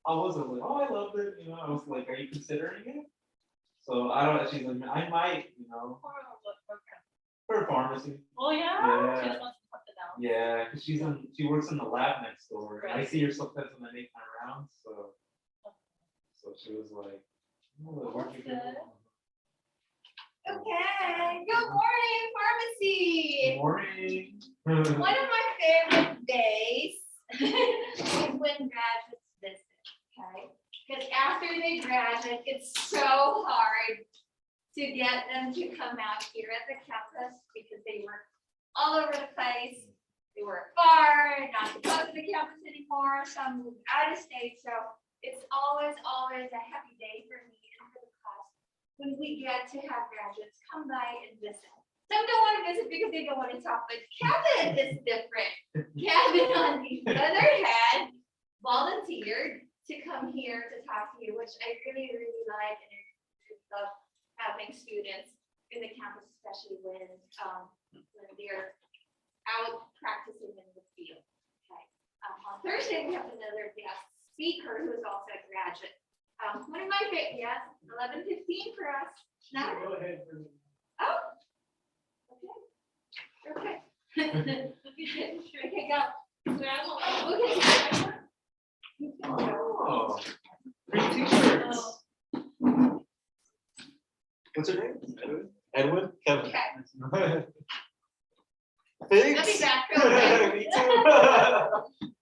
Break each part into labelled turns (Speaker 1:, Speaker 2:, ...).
Speaker 1: I wasn't like, oh, I loved it. You know, I was like, are you considering it? So I don't. She's like, I might. You know, for pharmacy.
Speaker 2: Oh yeah.
Speaker 1: Yeah.
Speaker 2: She just wants to put it down.
Speaker 1: Yeah, because she works in the lab next door. And I
Speaker 2: Right.
Speaker 1: see her sometimes when I make my rounds. So she was like, oh, where'd you go?
Speaker 3: Okay, good morning, pharmacy.
Speaker 1: Good morning.
Speaker 3: One of my favorite days is when graduates visit, okay? Because after they graduate, it's so hard to get them to come out here at the campus because they work all over the place. They work far, not close to the campus anymore, some move out of state. So it's always a happy day for me and for the class when we get to have graduates come by and visit. Some don't want to visit because they don't want to talk, but Kevin is different. Kevin, on the other hand, volunteered to come here to talk to you, which I really, really like, and I really love having students in the campus, especially when they're out practicing in the field. Okay. On Thursday, we have another guest speaker who is also a graduate. One of my favorite, yes, 11:15 for us. Now,
Speaker 1: Go ahead.
Speaker 3: oh, okay. Okay, go. Okay.
Speaker 1: Oh, great t-shirts. What's her name? Edwin? Edwin? Kevin.
Speaker 3: Okay.
Speaker 1: Thanks.
Speaker 3: I'll be back real quick.
Speaker 1: Me too.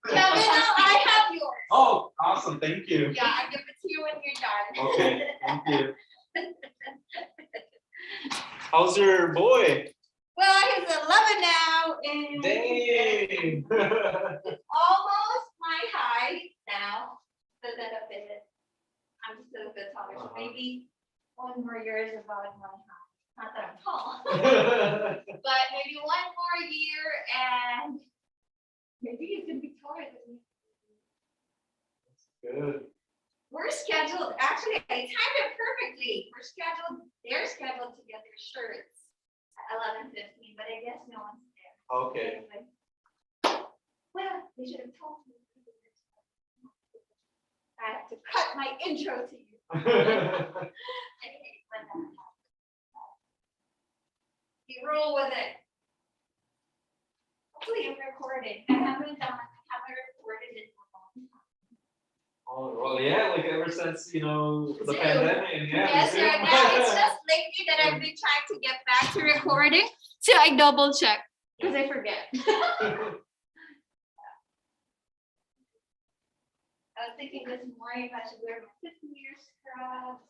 Speaker 3: Kevin, I have yours.
Speaker 1: Oh, awesome. Thank you.
Speaker 3: Yeah, I give it to you when you're done.
Speaker 1: Okay, thank you. How's your boy?
Speaker 3: Well, he's 11 now, and
Speaker 1: Dang.
Speaker 3: almost my height now. But then a bit, I'm still a bit taller, so maybe 1 more year is about my height. Not that I'm tall, but maybe 1 more year, and maybe he's gonna be taller than me.
Speaker 1: Good.
Speaker 3: We're scheduled, actually, I timed it perfectly. They're scheduled to get their shirts at 11:15, but I guess no one's there.
Speaker 1: Okay.
Speaker 3: Anyway. Well, they should have told me. I have to cut my intro to you. Anyway, when that happens. You roll with it. Hopefully I'm recording. I haven't recorded it for a long time.
Speaker 1: Oh, well, yeah, like ever since, you know, the
Speaker 3: Zoom.
Speaker 1: pandemic. And yeah,
Speaker 3: Yes,
Speaker 1: Zoom.
Speaker 3: right now it's just lately that I've been trying to get back to recording, so I double check because I forget. I was thinking this morning if I should wear my 50-year scrubs.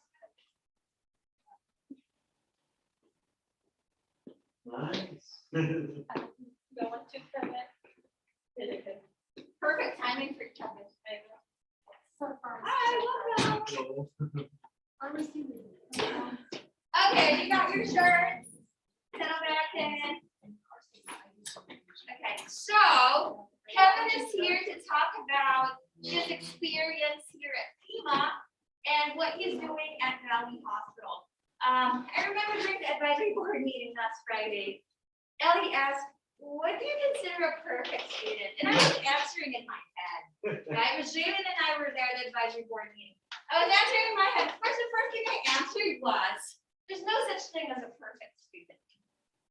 Speaker 1: Nice.
Speaker 2: Going to Kevin.
Speaker 3: Perfect timing for Kevin.
Speaker 2: For pharmacy.
Speaker 3: Hi, welcome.
Speaker 2: Pharmacy.
Speaker 3: Okay, you got your shirts. Settle back in. Okay, so Kevin is here to talk about his experience here at FEMA and what he's doing at Valley Hospital. I remember during the advisory board meeting last Friday, Ellie asked, what do you consider a perfect student? And I was answering in my head. Right? It was Jalen and I were there at the advisory board meeting. I was answering in my head. The first thing I answered was, there's no such thing as a perfect student.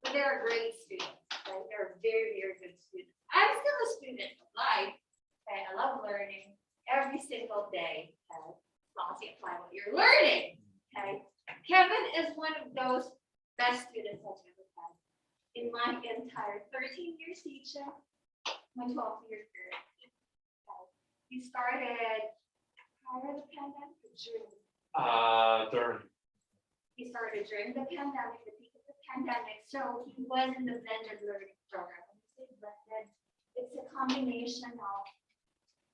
Speaker 3: But there are great students. Right? There are very, very good students. I'm still a student of life. Okay? I love learning every single day. Okay? As long as you apply what you're learning. Okay? Kevin is one of those best students I've ever had in my entire 13 years teaching, my 12 years here. He started prior to the pandemic or during?
Speaker 1: During.
Speaker 3: He started during the pandemic, the peak of the pandemic. So he was in the blended learning program. When you say blended, it's a combination of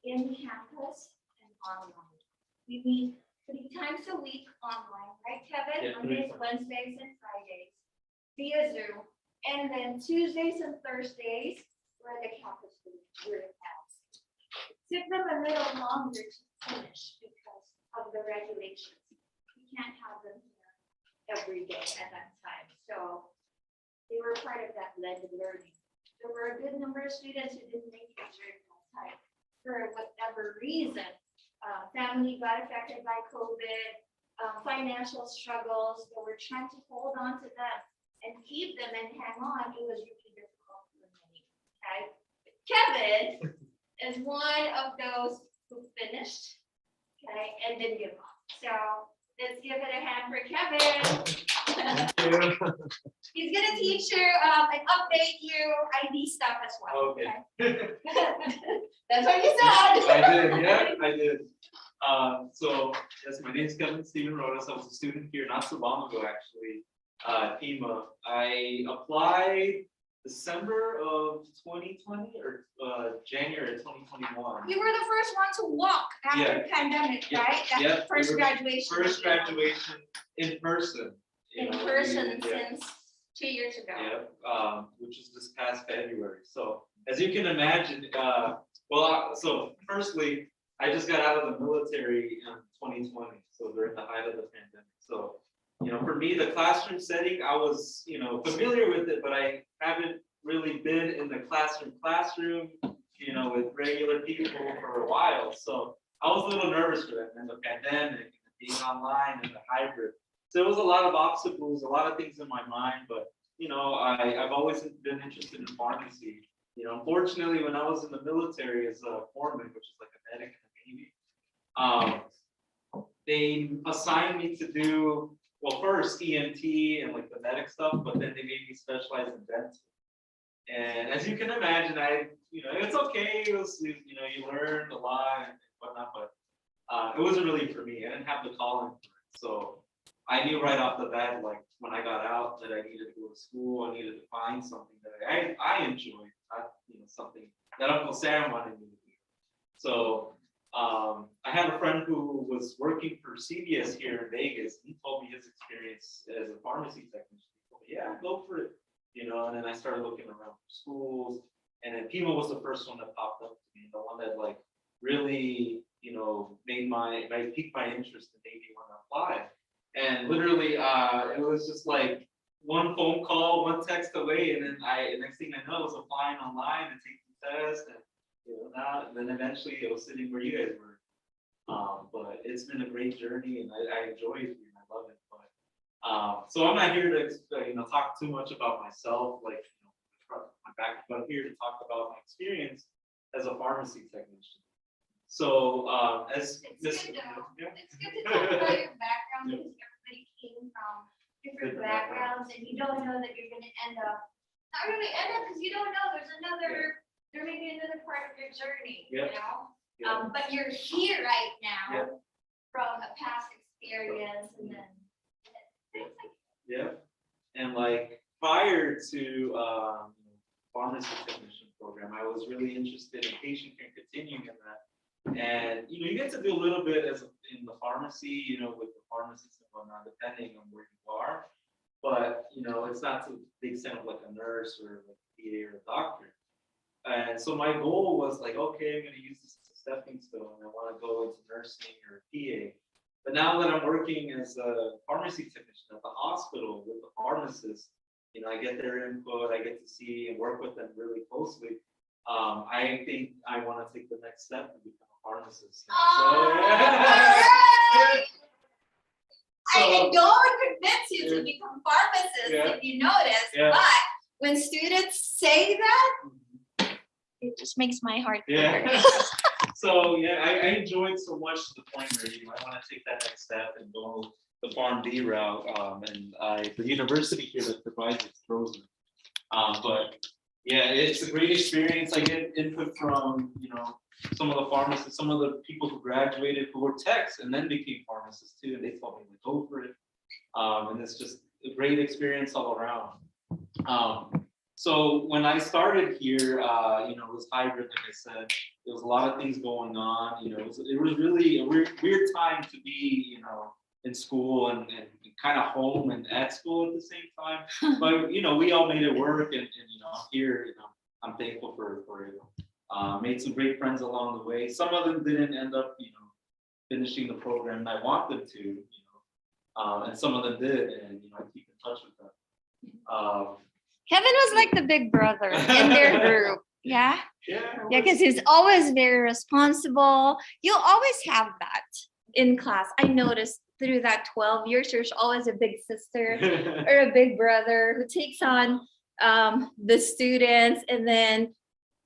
Speaker 3: in campus and online. We meet 3 times a week online, right, Kevin?
Speaker 1: Yeah,
Speaker 3: Mondays, Wednesdays, and Fridays via Zoom. And then Tuesdays and Thursdays were the campus during class. Took them a little longer to finish because of the regulations. We can't have them here every day at that time. So they were part of that blended learning. There were a good number of students who didn't make it during that time for whatever reason. family got affected by COVID, financial struggles, but we're trying to hold on to them and keep them and hang on. It was really difficult for many, okay? But Kevin is one of those who finished, okay, and didn't give up. So let's give it a hand for Kevin. He's gonna teach you and update you ID stuff as well.
Speaker 1: Okay.
Speaker 3: That's what you said.
Speaker 1: I did, yeah, I did. So, yes, my name is Kevin Stephen Rodas. I was a student here not so long ago, actually, PEMA. I applied December of 2020 or January of 2021.
Speaker 3: You were the first one to walk after
Speaker 1: Yeah.
Speaker 3: pandemic,
Speaker 1: Yeah.
Speaker 3: right? That's
Speaker 1: Yeah.
Speaker 3: the first graduation.
Speaker 1: First graduation in person. you
Speaker 3: In
Speaker 1: know,
Speaker 3: person
Speaker 1: yeah.
Speaker 3: since 2 years ago.
Speaker 1: Yeah, which is this past February. So as you can imagine, so firstly, I just got out of the military in 2020, so during the height of the pandemic. So, for me, the classroom setting, I was, familiar with it, but I haven't really been in the classroom, with regular people for a while. So I was a little nervous for that, and the pandemic, and being online and the hybrid. So there was a lot of obstacles, a lot of things in my mind, but I've always been interested in pharmacy. Unfortunately, when I was in the military as a foreman, which is like a medic in the Navy, they assigned me to do, well, first EMT and like the medic stuff, but then they made me specialize in dental. And as you can imagine, it's okay. It was, you learned a lot and whatnot, but it wasn't really for me. I didn't have the calling for it. So I knew right off the bat, like when I got out, that I needed to go to school. I needed to find something that I enjoyed, not something that Uncle Sam wanted me to do. So I had a friend who was working for CVS here in Vegas. He told me his experience as a pharmacy technician. He told me, yeah, go for it. And then I started looking around for schools, and then PEMA was the first one that popped up to me, the one that like really, piqued my interest and made me want to apply. And literally, it was just like one phone call, one text away, and then next thing I know, I was applying online and taking the test, and and then eventually I was sitting where you guys were. But it's been a great journey, and I enjoy it, and I love it. But so I'm not here to talk too much about myself, like my background, but I'm here to talk about my experience as a pharmacy technician. So
Speaker 3: It's good to talk about your background because everybody came from different backgrounds, and you don't know that you're going to end up, not really end up because you don't know there may be another part of your journey, but you're here right now from a past experience, and then things like
Speaker 1: and like prior to pharmacy technician program, I was really interested in patient care, continuing in that. And you get to do a little bit in the pharmacy, with the pharmacist and whatnot, depending on where you are. But it's not to the extent of like a nurse or like a PA or a doctor. And so my goal was like, okay, I'm going to use this as a stepping stone. I want to go into nursing or PA. But now that I'm working as a pharmacy technician at the hospital with the pharmacist, I get their input, I get to see and work with them really closely. I think I want to take the next step and become a pharmacist.
Speaker 3: I don't convince you to become pharmacist if you notice, but when students say that, it just makes my heart hurt.
Speaker 1: So I enjoyed so much to the point where I want to take that next step and go the PharmD route. And the university here that provides it throws it. But it's a great experience. I get input from some of the pharmacists, some of the people who graduated who were techs and then became pharmacists too, and they told me to go for it. And it's just a great experience all around. So when I started here, it was hybrid, like I said. There was a lot of things going on. It was really a weird time to be, in school and kind of home and at school at the same time. But we all made it work, and here, I'm thankful for it. Made some great friends along the way. Some of them didn't end up, finishing the program I want them to, and some of them did, and I keep in touch with them.
Speaker 3: Kevin was like the big brother in their group. Yeah.
Speaker 1: Yeah.
Speaker 3: Yeah, because he's always very responsible. You'll always have that in class. I noticed through that 12 years, there's always a big sister or a big brother who takes on the students, and then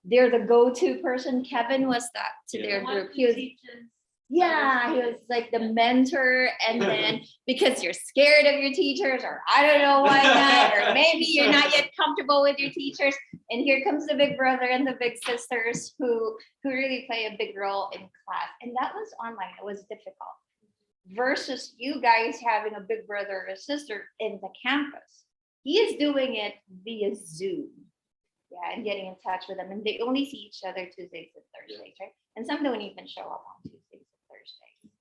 Speaker 3: they're the go-to person. Kevin was that to their group. He was, yeah, he was like the mentor, and then because you're scared of your teachers, or I don't know why not, or maybe you're not yet comfortable with your teachers, and here comes the big brother and the big sisters who really play a big role in class. And that was online. It was difficult versus you guys having a big brother or a sister in the campus. He is doing it via Zoom. Yeah, and getting in touch with them. And they only see each other Tuesdays and Thursdays, right? And some don't even show up on Tuesdays and Thursdays.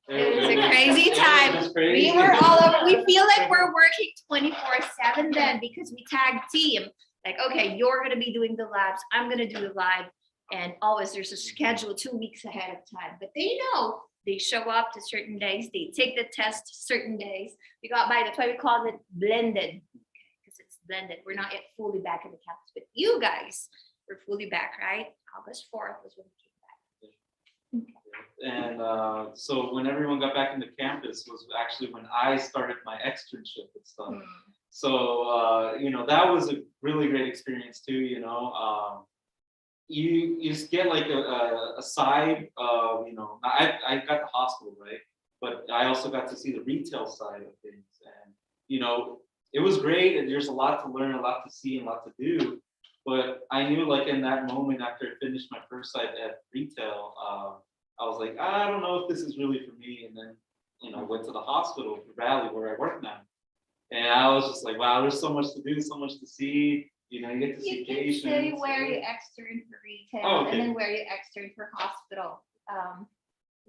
Speaker 3: It was a crazy time.
Speaker 1: It was crazy.
Speaker 3: We were all over. We feel like we're working 24/7 then, because we tag team. Like, okay, you're gonna be doing the labs, I'm gonna do the live. And always there's a schedule 2 weeks ahead of time. But they know they show up to certain days, they take the test certain days. We got by, that's why we call it blended. Because it's blended. We're not yet fully back in the campus, but you guys were fully back, right? August 4th was when we came back.
Speaker 1: And so when everyone got back into campus was actually when I started my externship and stuff. So, you know, that was a really great experience too, you know. You just get like a side of, you know, I got the hospital, right? But I also got to see the retail side of things. And, you know, it was great. And there's a lot to learn, a lot to see, and a lot to do. But I knew like in that moment after I finished my first site at retail, I was like, I don't know if this is really for me. And then, you know, I went to the hospital, Valley, where I work now. And I was just like, wow, there's so much to do, so much to see. You know, you get to see
Speaker 3: You can
Speaker 1: patients.
Speaker 3: say where you extern for retail,
Speaker 1: Oh, okay.
Speaker 3: and then where you extern for hospital.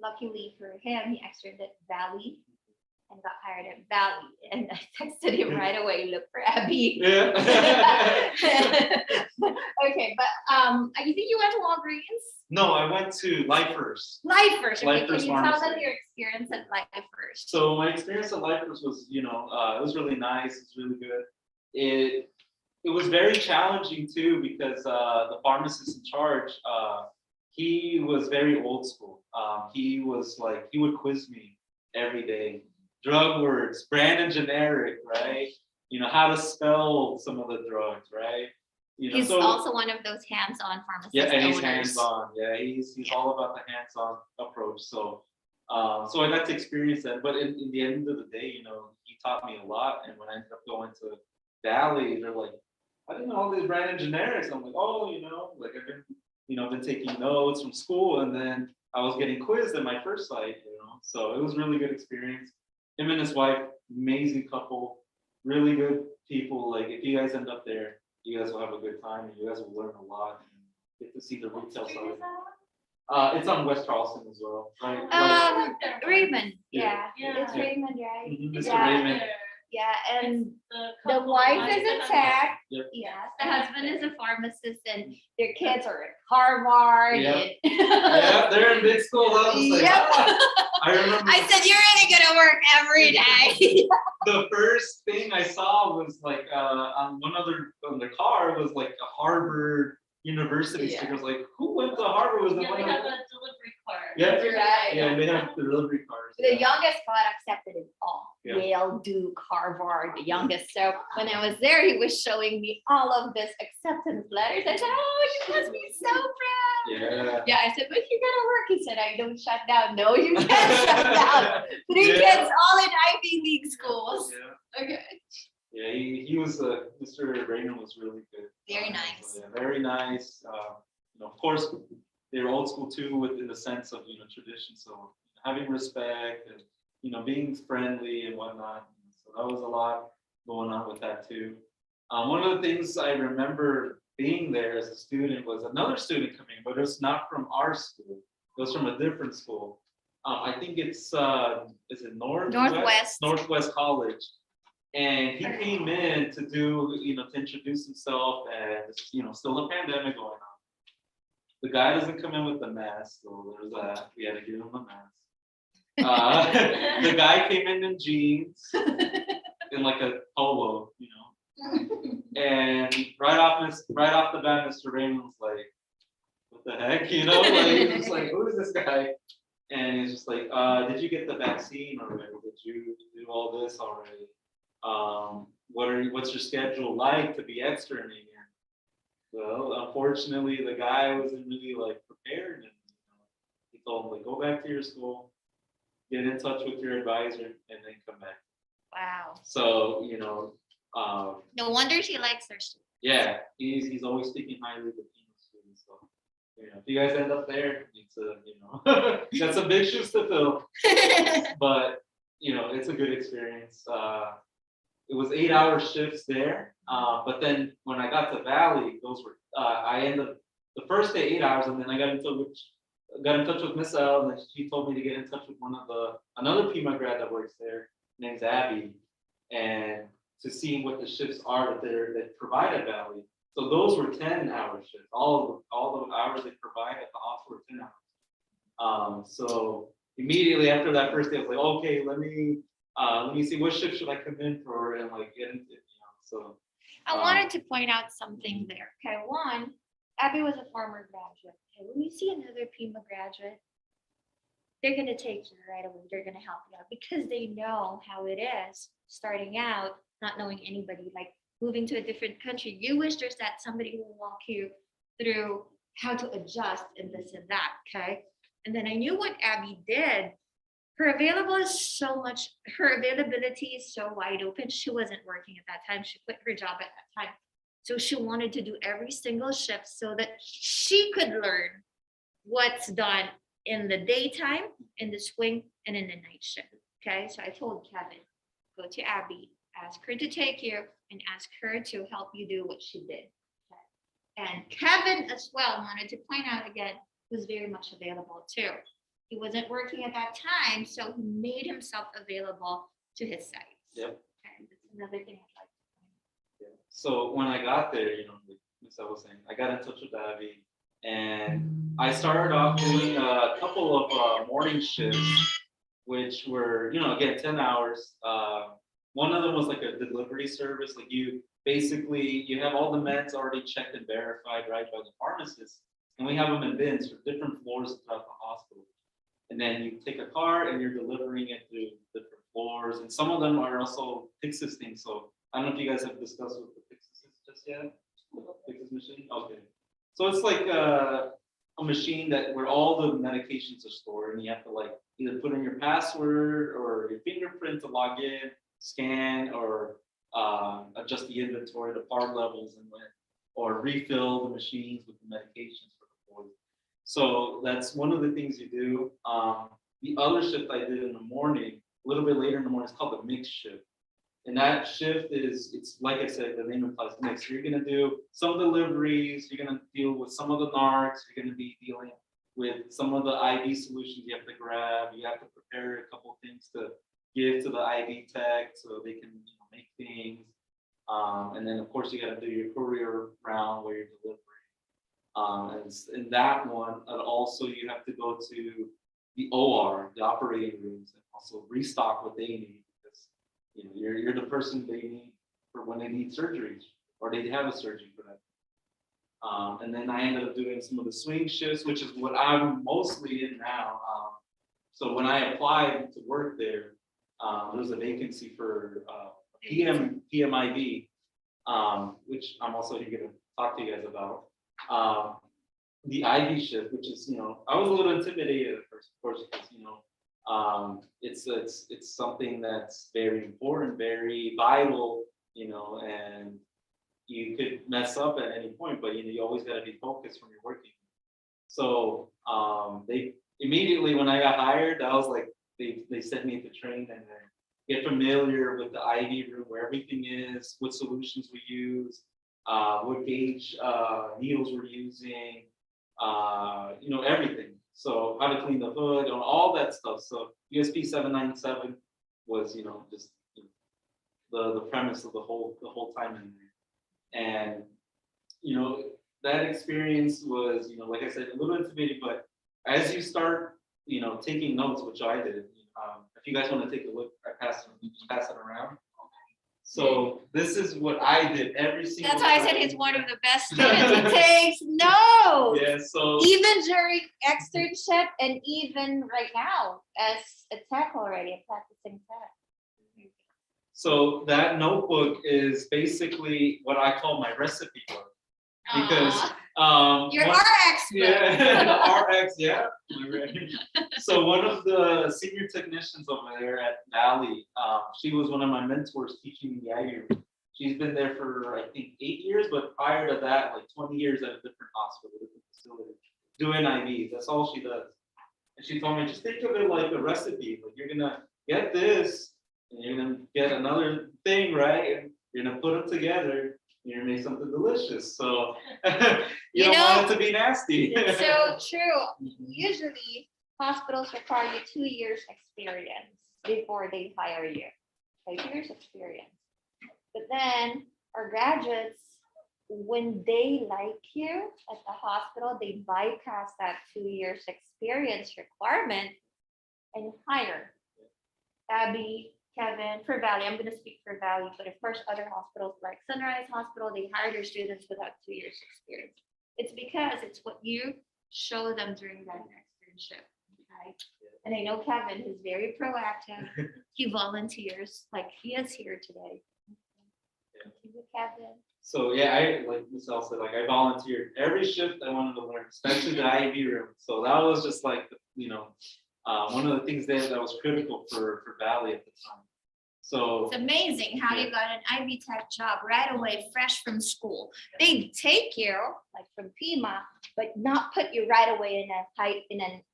Speaker 3: Luckily for him, he externed at Valley and got hired at Valley. And I texted him right away, look for Abby.
Speaker 1: Yeah.
Speaker 3: Okay, but I think you went to Walgreens.
Speaker 1: No, I went to Lifers.
Speaker 3: Lifers. Okay,
Speaker 1: Lifers
Speaker 3: can you tell them
Speaker 1: Pharmacy.
Speaker 3: your experience at Lifers?
Speaker 1: So my experience at Lifers was, you know, it was really nice. It's really good. It was very challenging too because the pharmacist in charge, he was very old school. He was like, he would quiz me every day. Drug words, brand and generic, right? You know, how to spell some of the drugs, right? You know,
Speaker 3: He's
Speaker 1: so,
Speaker 3: also one of those hands-on pharmacist
Speaker 1: yeah, and he's
Speaker 3: owners.
Speaker 1: hands-on. Yeah, he's all about the hands-on approach. So, so I got to experience that. But in the end of the day, you know, he taught me a lot. And when I ended up going to Valley, they're like, I didn't know all these brand and generics. I'm like, oh, you know, like I've been, you know, been taking notes from school, and then I was getting quizzed at my first site, you know. So it was a really good experience. Him and his wife, amazing couple, really good people. Like if you guys end up there, you guys will have a good time, and you guys will learn a lot and get to see the retail side. It's on West Charleston as well, right?
Speaker 3: Raymond, yeah.
Speaker 2: Yeah.
Speaker 3: It's Raymond, right?
Speaker 1: Mhm, Mr.
Speaker 3: Yeah.
Speaker 1: Raymond.
Speaker 3: Yeah, and the
Speaker 2: couple
Speaker 3: wife is
Speaker 2: wives
Speaker 3: a tech.
Speaker 1: Yep.
Speaker 3: Yes, the husband is a pharmacist, and their kids are at Harvard.
Speaker 1: Yep.
Speaker 3: and-
Speaker 1: Yeah, they're in big school. I was like,
Speaker 3: Yep.
Speaker 1: I remember
Speaker 3: I said, you're really gonna work every day.
Speaker 1: the first thing I saw was like on on their car was like a Harvard University
Speaker 3: Yeah.
Speaker 1: sticker. I was like, who went to Harvard? Was the
Speaker 2: Yeah,
Speaker 1: one
Speaker 2: we
Speaker 1: that-
Speaker 2: have a delivery card.
Speaker 1: Yeah.
Speaker 3: Right.
Speaker 1: Yeah, and they have the delivery cars.
Speaker 3: The
Speaker 1: yeah.
Speaker 3: youngest got accepted in all.
Speaker 1: Yeah.
Speaker 3: Yale, Duke, Harvard, the youngest. So when I was there, he was showing me all of this acceptance letters. I said, oh, you must be so proud.
Speaker 1: Yeah.
Speaker 3: Yeah, I said, but you're gonna work. He said, I don't shut down. No, you can't shut down. 3
Speaker 1: Yeah.
Speaker 3: kids all in Ivy League schools.
Speaker 1: Yeah.
Speaker 3: Okay.
Speaker 1: Yeah, he was Mr. Raymond was really good.
Speaker 3: Very nice.
Speaker 1: So, yeah, very nice. You know, of course, they're old school too, within the sense of, you know, tradition. So having respect and, you know, being friendly and whatnot. So that was a lot going on with that too. One of the things I remember being there as a student was another student coming, but it was not from our school. It was from a different school. I think it's is it
Speaker 3: Northwest.
Speaker 1: Northwest College. And he came in to do, you know, to introduce himself, and, you know, still a pandemic going on. The guy doesn't come in with the mask, so there's that. We had to give him a mask. The guy came in jeans, in like a polo, you know, And right off the bat, Mr. Raymond's like, what the heck, you know, like, he's just like, who is this guy? And he's just like, did you get the vaccine already? Did you do all this already? What's your schedule like to be externing? Well, unfortunately, the guy wasn't really like prepared, and he told him like, go back to your school, get in touch with your advisor, and then come back.
Speaker 3: Wow.
Speaker 1: So
Speaker 3: No wonder she likes her students.
Speaker 1: yeah, he's always speaking highly of the students. So if you guys end up there, it's got some big shoes to fill, but it's a good experience. It was 8-hour shifts there, but then when I got to Valley, those were I ended up the first day 8 hours, and then I got in touch with Miss L, and then she told me to get in touch with another PMA grad that works there, named Abby, and to see what the shifts are that provide at Valley. So those were 10-hour shifts. All the hours they provide at the hospital were 10 hours. So immediately after that first day, I was like, okay, let me see what shift should I come in for, and like get into so.
Speaker 3: I wanted to point out something there. Okay, one, Abby was a former graduate. Okay, when you see another PMA graduate, they're going to take you right away. They're going to help you out because they know how it is starting out, not knowing anybody, like moving to a different country. You wish there's somebody who will walk you through how to adjust and this and that. Okay. And then I knew what Abby did. Her availability is so wide open. She wasn't working at that time. She quit her job at that time. So she wanted to do every single shift so that she could learn what's done in the daytime, in the swing, and in the night shift. Okay, so I told Kevin, go to Abby, ask her to take you, and ask her to help you do what she did. Okay. And Kevin as well, wanted to point out again, was very much available too. He wasn't working at that time, so he made himself available to his sites.
Speaker 1: Yep.
Speaker 3: Okay, that's another thing I'd like to point out.
Speaker 1: Yeah. So when I got there, like Ms. I was saying, I got in touch with Abby, and I started off doing a couple of morning shifts, which were, again, 10 hours. One of them was like a delivery service. Like you have all the meds already checked and verified, right, by the pharmacist, and we have them in bins for different floors throughout the hospital. And then you take a car and you're delivering it to different floors. And some of them are also Pyxis things. So I don't know if you guys have discussed what the Pyxis is just yet. Pyxis machine? Okay. So it's like a machine where all the medications are stored, and you have to like either put in your password or your fingerprint to log in, scan, or adjust the inventory, the part levels, or refill the machines with the medications for the floors. So that's one of the things you do. The other shift I did in the morning, a little bit later in the morning, is called the mix shift. And that shift it's like I said, the name implies mix. You're going to do some deliveries, you're going to deal with some of the narcs, you're going to be dealing with some of the IV solutions you have to grab. You have to prepare a couple of things to give to the IV tech so they can make things. And then, of course, you got to do your courier round where you're delivering. And in that one, and also you have to go to the OR, the operating rooms, and also restock what they need, because you're the person they need for when they need surgeries or they have a surgery for that. And then I ended up doing some of the swing shifts, which is what I'm mostly in now. So when I applied to work there was a vacancy for PMIB, which I'm also going to talk to you guys about. The IV shift, which is, I was a little intimidated at first, of course, because, it's something that's very important, very vital, and you could mess up at any point, but you always got to be focused when you're working. So they immediately, when I got hired, I was like, they sent me to train and get familiar with the IV room, where everything is, what solutions we use, what gauge needles we're using, everything. So how to clean the hood and all that stuff. So USP 797 was, just the premise of the whole time in there. And, that experience was, like I said, a little intimidating, but as you start, taking notes, which I did, if you guys want to take a look, I pass it around. So this is what I did every single
Speaker 3: That's why I said
Speaker 1: time.
Speaker 3: he's one of the best students. He takes notes.
Speaker 1: Yeah, so
Speaker 3: Even during externship and even right now as a tech already, a practicing tech.
Speaker 1: so that notebook is basically what I call my recipe book. Because
Speaker 3: You're
Speaker 1: one-
Speaker 3: our expert.
Speaker 1: Yeah, RX, yeah. So one of the senior technicians over there at Valley, she was one of my mentors teaching me the IV room. She's been there for I think 8 years, but prior to that, like 20 years at a different hospital, different facility, doing IVs. That's all she does. And she told me, just think of it like a recipe. Like you're gonna get this, and you're gonna get another thing, right? And you're gonna put them together. You're gonna make something delicious. So you don't want it to be nasty.
Speaker 3: It's so true.
Speaker 1: Mhm.
Speaker 3: Usually hospitals require you 2 years experience before they hire you. Okay, 2 years experience. But then our graduates, when they like you at the hospital, they bypass that 2 years experience requirement and hire. Abby, Kevin, for Valley, I'm gonna speak for Valley, but of course, other hospitals like Sunrise Hospital, they hire their students without 2 years experience. It's because it's what you show them during that externship, okay? And I know Kevin, who's very proactive, he volunteers, like he is here today. Thank you, Kevin.
Speaker 1: So yeah, I like Michelle said, like I volunteered every shift I wanted to learn, especially the IV room. So that was just like, one of the things that was critical for Valley at the time. So
Speaker 3: It's amazing how you got an IV tech job right away, fresh from school. They take you like from PIMA, but not put you right away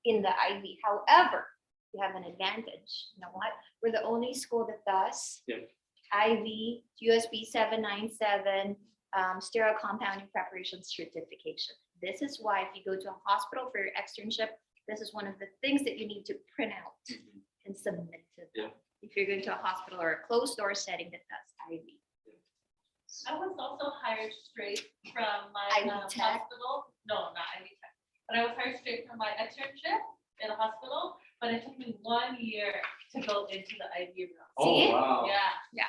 Speaker 3: in the IV. However, you have an advantage. You know what? We're the only school that does
Speaker 1: Yep.
Speaker 3: IV, USB 797, sterile compounding preparation certification. This is why if you go to a hospital for your externship, this is one of the things that you need to print out and submit to them.
Speaker 1: Yeah.
Speaker 3: If you're going to a hospital or a closed door setting that does IV.
Speaker 2: I was also hired straight from my
Speaker 3: IV tech?
Speaker 2: hospital. No, not IV tech. But I was hired straight from my externship in a hospital, but it took me 1 year to go into the IV room.
Speaker 1: oh
Speaker 3: See?
Speaker 1: wow.
Speaker 2: Yeah.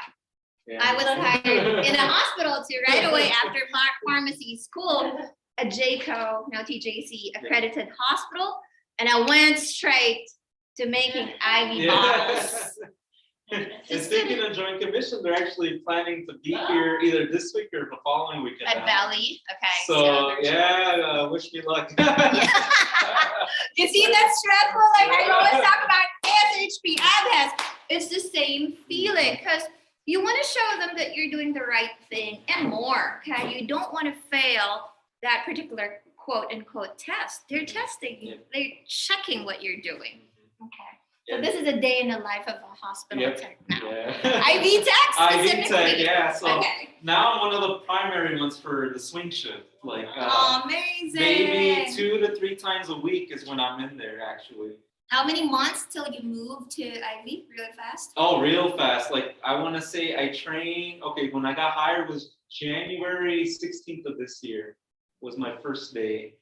Speaker 1: Yeah.
Speaker 3: I was hired in a hospital too right away after pharmacy school, a JCO, now TJC accredited hospital, and I went straight to making IV bottles.
Speaker 1: And speaking of Joint Commission, they're actually planning to be here either this week or the following weekend.
Speaker 3: At Valley, okay.
Speaker 1: So
Speaker 3: there's-
Speaker 1: yeah, wish me luck.
Speaker 3: You see, that's stressful. Like I always talk about ASHP, ABHAS. It's the same feeling because you want to show them that you're doing the right thing and more. Okay, you don't want to fail that particular quote unquote test. They're testing you. They're checking what you're doing. Okay. So
Speaker 1: Yeah.
Speaker 3: this is a day in the life of a hospital
Speaker 1: Yep.
Speaker 3: tech now.
Speaker 1: Yeah.
Speaker 3: IV tech
Speaker 1: IV
Speaker 3: specifically.
Speaker 1: tech, yeah. So
Speaker 3: Okay.
Speaker 1: now I'm one of the primary ones for the swing shift. Like
Speaker 3: Amazing.
Speaker 1: maybe 2 to 3 times a week is when I'm in there actually.
Speaker 3: How many months till you move to IV really fast?
Speaker 1: Oh, real fast. Like I want to say I trained. Okay, when I got hired was January 16th of this year was my first day.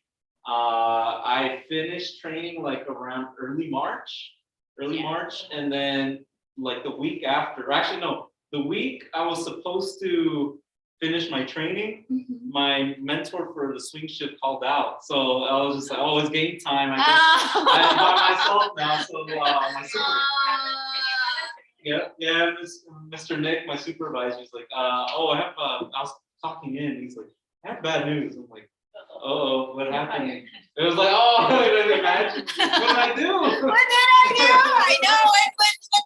Speaker 1: I finished training like around early March, and then like the week after, actually no, the week I was supposed to finish my training, my mentor for the swing shift called out. So I was just like, oh, it's game time. I guess I'm by myself now. So my Mr. Nick, my supervisor, is like, I was talking in. He's like, I have bad news. I'm like, oh, what happened? It was like, oh, imagine. What did I do?
Speaker 3: What did I do? I know what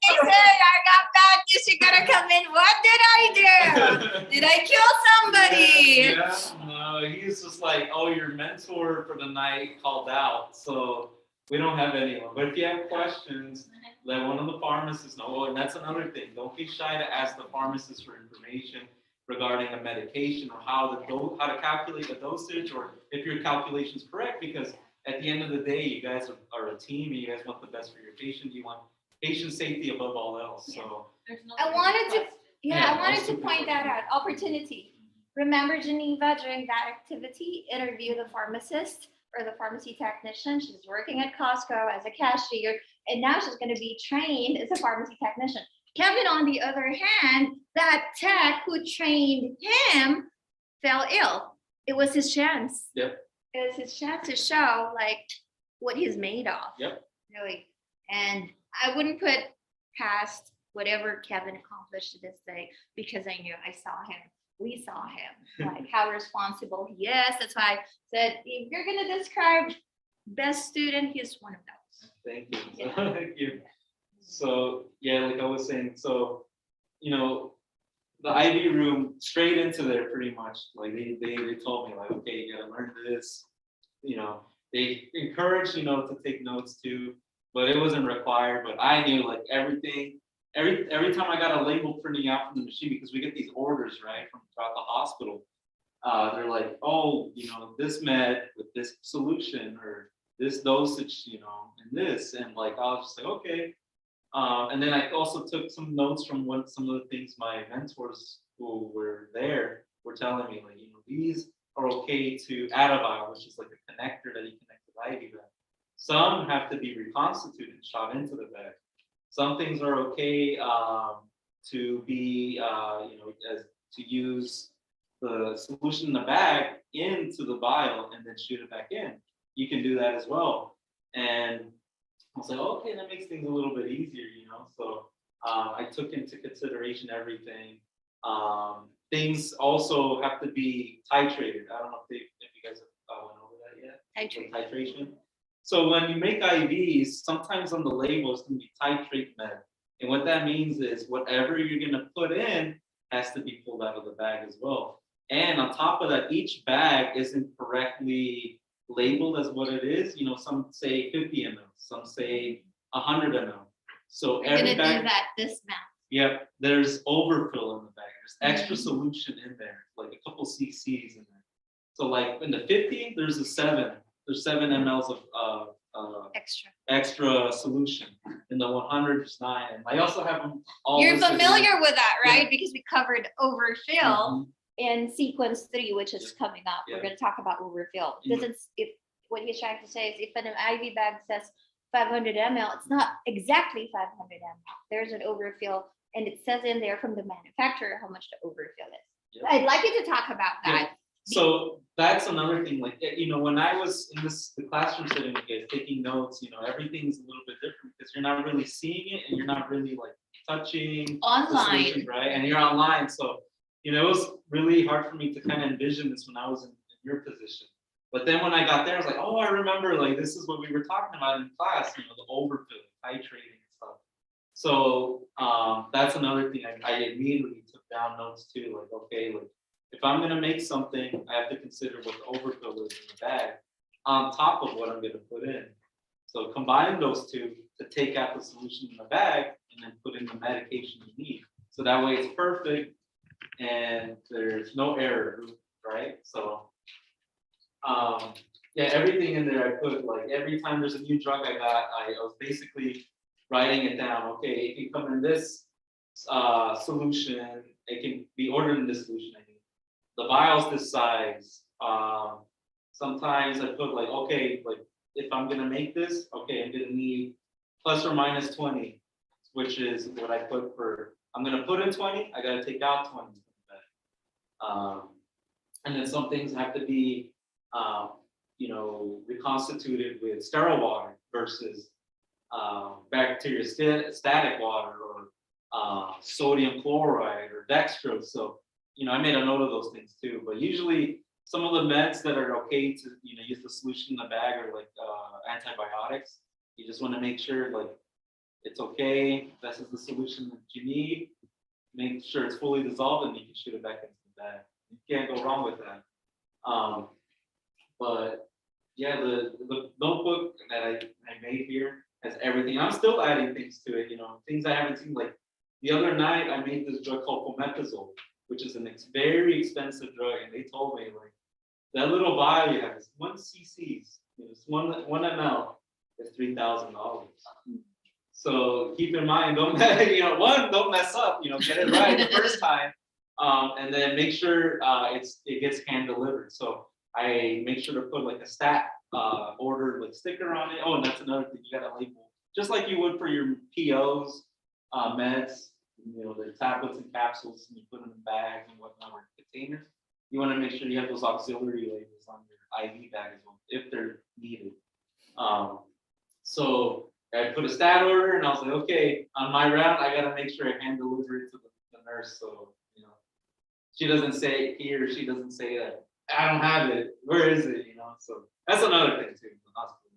Speaker 3: they said. I got bad news. You gotta come in. What did I do? Did I kill somebody?
Speaker 1: Yeah, no, he's just like, oh, your mentor for the night called out, so we don't have anyone. But if you have questions, let one of the pharmacists know. Oh, and that's another thing. Don't be shy to ask the pharmacist for information regarding a medication or how to calculate the dosage, or if your calculation is correct, because at the end of the day, you guys are a team and you guys want the best for your patient. You want patient safety above all else. So
Speaker 3: I wanted to,
Speaker 1: Yeah,
Speaker 3: I wanted
Speaker 1: also
Speaker 3: to point that out. Opportunity. Remember Geneva during that activity, interview the pharmacist or the pharmacy technician. She's working at Costco as a cashier, and now she's going to be trained as a pharmacy technician. Kevin, on the other hand, that tech who trained him fell ill. It was his chance.
Speaker 1: Yep.
Speaker 3: It was his chance to show like what he's made of.
Speaker 1: Yep.
Speaker 3: Really. And I wouldn't put past whatever Kevin accomplished to this day because I knew I saw him. We saw him, like how responsible he is. That's why I said, if you're going to describe best student, he's one of those.
Speaker 1: Thank you.
Speaker 3: Yeah.
Speaker 1: Thank you. So yeah, like I was saying, so you know, the IV room straight into there pretty much. Like they told me like, okay, you gotta learn this. You know, they encouraged, you know, to take notes too, but it wasn't required. But I knew like everything. Every time I got a label printing out from the machine, because we get these orders right from throughout the hospital. They're like, oh, you know, this med with this solution or this dosage, you know, and this, and like I was just like, okay. And then I also took some notes from what some of the things my mentors who were there were telling me, like, you know, these are okay to add a vial, which is like a connector that you connect to the IV bag. Some have to be reconstituted and shot into the bag. Some things are okay to be, you know, to use the solution in the bag into the vial and then shoot it back in. You can do that as well. And I was like, okay, that makes things a little bit easier, you know. So I took into consideration everything. Things also have to be titrated. I don't know if you guys have went over that yet. Titration. So when you make IVs, sometimes on the label it's going to be titrate med. And what that means is whatever you're going to put in has to be pulled out of the bag as well. And on top of that, each bag isn't correctly labeled as what it is. You know, some say 50 ml, some say 100 ml. So
Speaker 3: You're
Speaker 1: every
Speaker 3: gonna
Speaker 1: bag,
Speaker 3: do that this month.
Speaker 1: yep, there's overfill in the bag. There's extra solution in there, like a couple cc's in there. So like in the 50, there's there's 7 mLs of extra solution. In the 100, there's 9. And I also have them all.
Speaker 3: You're
Speaker 1: listed
Speaker 3: familiar with that, right?
Speaker 1: Yeah.
Speaker 3: Because we covered overfill
Speaker 1: Mhm.
Speaker 3: in sequence 3, which is coming up.
Speaker 1: Yeah.
Speaker 3: We're going to talk about overfill because it's if what he's trying to say is if an IV bag says 500 ml, it's not exactly 500 ml. There's an overfill, and it says in there from the manufacturer how much the overfill is.
Speaker 1: Yep.
Speaker 3: I'd like you to talk about that.
Speaker 1: So that's another thing, like, you know, when I was in the classroom setting with kids, taking notes, you know, everything's a little bit different because you're not really seeing it and you're not really like touching
Speaker 3: Online.
Speaker 1: the solution, right? And you're online. So, you know, it was really hard for me to kind of envision this when I was in your position. But then when I got there, I was like, oh, I remember, like, this is what we were talking about in class, you know, the overfill, titrating and stuff. So that's another thing I immediately took down notes too, like, okay, like, if I'm going to make something, I have to consider what the overfill is in the bag on top of what I'm going to put in. So combine those two to take out the solution in the bag and then put in the medication you need. So that way it's perfect and there's no error, right? So yeah, everything in there I put, like every time there's a new drug I got, I was basically writing it down. Okay, it can come in this solution, it can be ordered in this solution. The vial's this size. Sometimes I put like, okay, like if I'm gonna make this, okay, I'm gonna need plus or minus 20, which is what I put for, I'm gonna put in 20, I gotta take out 20. And then some things have to be, you know, reconstituted with sterile water versus bacteriostatic water or sodium chloride or dextrose. So, you know, I made a note of those things too, but usually some of the meds that are okay to, you know, use the solution in the bag are like antibiotics. You just want to make sure like it's okay. This is the solution that you need. Make sure it's fully dissolved and you can shoot it back into the bag. You can't go wrong with that. But yeah, the notebook that I made here has everything. I'm still adding things to it, you know, things I haven't seen. Like the other night I made this drug called Midazolam, which is a very expensive drug, and they told me like that little vial you have is 1 cc's, you know, it's 1 ml is $3,000. So keep in mind, don't you know, don't mess up, you know, get it right the first time, and then make sure it gets hand delivered. So I make sure to put like a stat order like sticker on it. Oh, and that's another thing, you got to label just like you would for your POs, meds. you know, the tablets and capsules, and you put them in bags and whatnot, or containers. You want to make sure you have those auxiliary labels on your IV bag as well, if they're needed. So I put a stat order, and I was like, okay, on my round, I gotta make sure I hand deliver it to the nurse, so you know, she doesn't say he or she doesn't say that I don't have it. Where is it? You know, so that's another thing too, the hospital,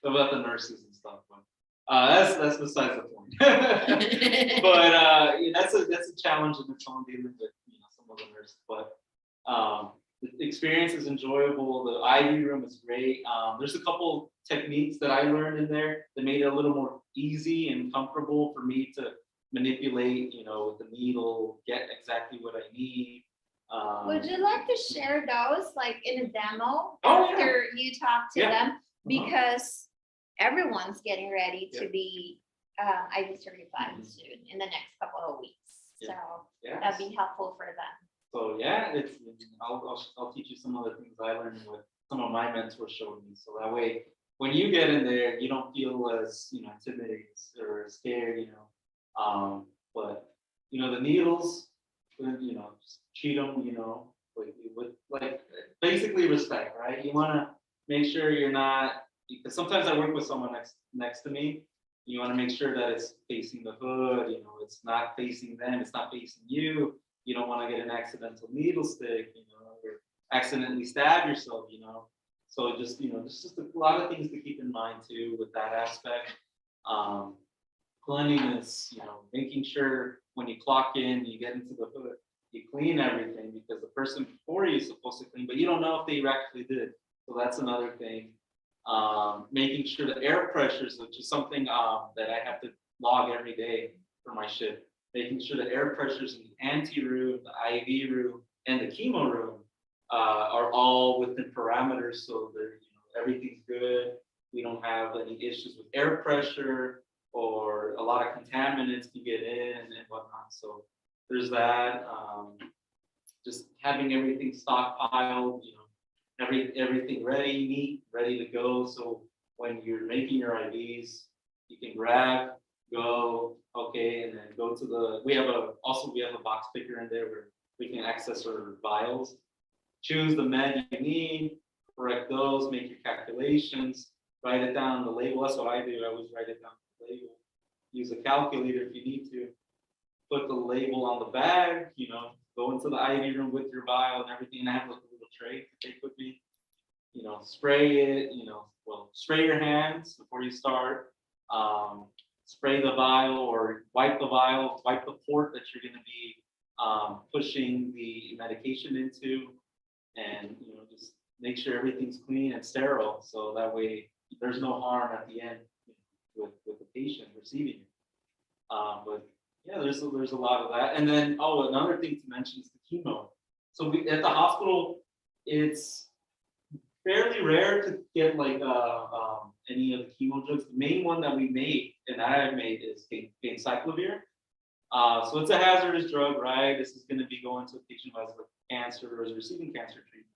Speaker 1: about the nurses and stuff. But that's besides the point. But yeah, that's a challenge in its own dealing with, you know, some of the nurses. But the experience is enjoyable. The IV room is great. There's a couple techniques that I learned in there that made it a little more easy and comfortable for me to manipulate, you know, with the needle, get exactly what I need.
Speaker 3: Would you like to share those, like in a demo,
Speaker 1: Oh, yeah.
Speaker 3: after you talk to
Speaker 1: Yeah.
Speaker 3: them? Because everyone's getting ready to
Speaker 1: Yeah.
Speaker 3: be IV certified
Speaker 1: Mhm.
Speaker 3: soon in the next couple of weeks.
Speaker 1: Yeah.
Speaker 3: So
Speaker 1: Yeah.
Speaker 3: that'd be helpful for them.
Speaker 1: So yeah, I'll teach you some of the things I learned with some of my mentors showed me. So that way, when you get in there, you don't feel as, you know, intimidated or scared, you know. But you know, the needles, you know, just treat them, you know, with like basically respect, right? You want to make sure you're not, because sometimes I work with someone next to me. You want to make sure that it's facing the hood, you know, it's not facing them, it's not facing you. You don't want to get an accidental needle stick, you know, or accidentally stab yourself, you know. So just, you know, there's just a lot of things to keep in mind too with that aspect. Cleanliness, you know, making sure when you clock in, you get into the hood, you clean everything, because the person before you is supposed to clean, but you don't know if they actually did. So that's another thing. Making sure the air pressures, which is something that I have to log every day for my shift. Making sure the air pressures in the anti room, the IV room, and the chemo room are all within parameters, so they're, you know, everything's good. We don't have any issues with air pressure, or a lot of contaminants can get in and whatnot. So there's that. Just having everything stockpiled, you know, everything ready, neat, ready to go. So when you're making your IVs, you can grab, go, okay, and then go to the. We have a box picker in there where we can access our vials. Choose the med you need, correct those, make your calculations, write it down on the label. That's what I do. I always write it down on the label. Use a calculator if you need to. Put the label on the bag, you know, go into the IV room with your vial and everything, and I have like a little tray to take with me. You know, spray it, you know, well, spray your hands before you start. Spray the vial or wipe the vial, wipe the port that you're going to be pushing the medication into, and, you know, just make sure everything's clean and sterile, so that way there's no harm at the end, you know, with the patient receiving it. But yeah, there's a lot of that. And then, another thing to mention is the chemo. So we at the hospital, it's fairly rare to get like any of the chemo drugs. The main one that we make and that I made is ganciclovir. So it's a hazardous drug, right? This is going to be going to a patient who has like cancer or is receiving cancer treatment.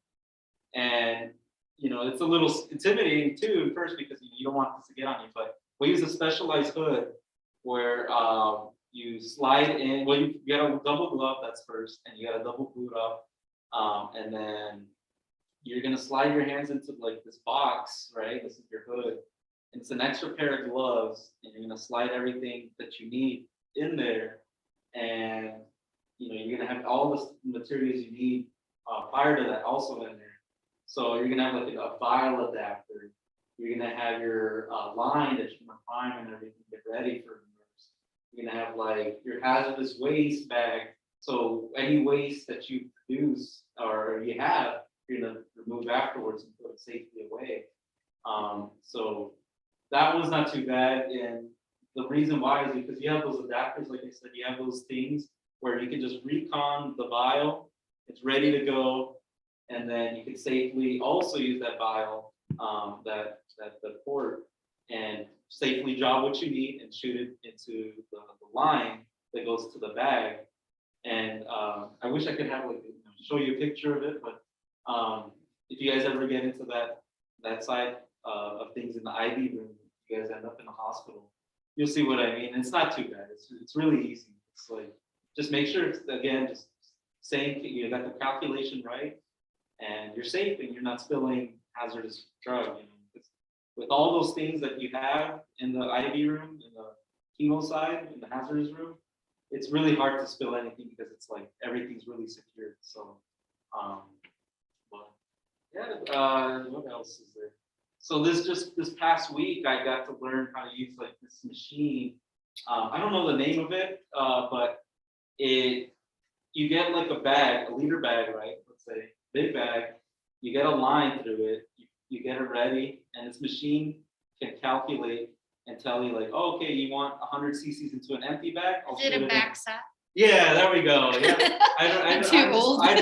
Speaker 1: And you know, it's a little intimidating too at first, because you don't want this to get on you. But we use a specialized hood where you slide in. Well, you got a double glove, that's first, and you got a double boot up, and then you're gonna slide your hands into like this box, right? This is your hood, and it's an extra pair of gloves, and you're gonna slide everything that you need in there, and you know, you're gonna have all the materials you need prior to that also in there. So you're gonna have like a vial adapter. You're gonna have your line that you're gonna prime and everything, get ready for nurse. You're gonna have like your hazardous waste bag. So any waste that you produce or you have, you're gonna remove afterwards and put it safely away. So that was not too bad. And the reason why is because you have those adapters, like I said, you have those things where you can just recon the vial, it's ready to go, and then you can safely also use that vial, the port, and safely draw what you need and shoot it into the line that goes to the bag. And I wish I could have like, you know, show you a picture of it, but if you guys ever get into that side of things in the IV room, you guys end up in the hospital, you'll see what I mean. It's not too bad. It's really easy. It's like, just make sure, it's, again, just saying you got the calculation right, and you're safe, and you're not spilling hazardous drug. You know, 'cause with all those things that you have in the IV room, in the chemo side, in the hazardous room, it's really hard to spill anything because it's like everything's really secured. So, but yeah, what else is there? So this past week, I got to learn how to use like this machine. I don't know the name of it, but you get like a bag, a liter bag, right? Let's say big bag. You get a line through it. You get it ready, and this machine can calculate and tell you like, oh, okay, you want 100 cc's into an empty bag.
Speaker 3: Is it a backstop?
Speaker 1: Yeah, there we go. Yeah,
Speaker 3: I'm too old.
Speaker 1: I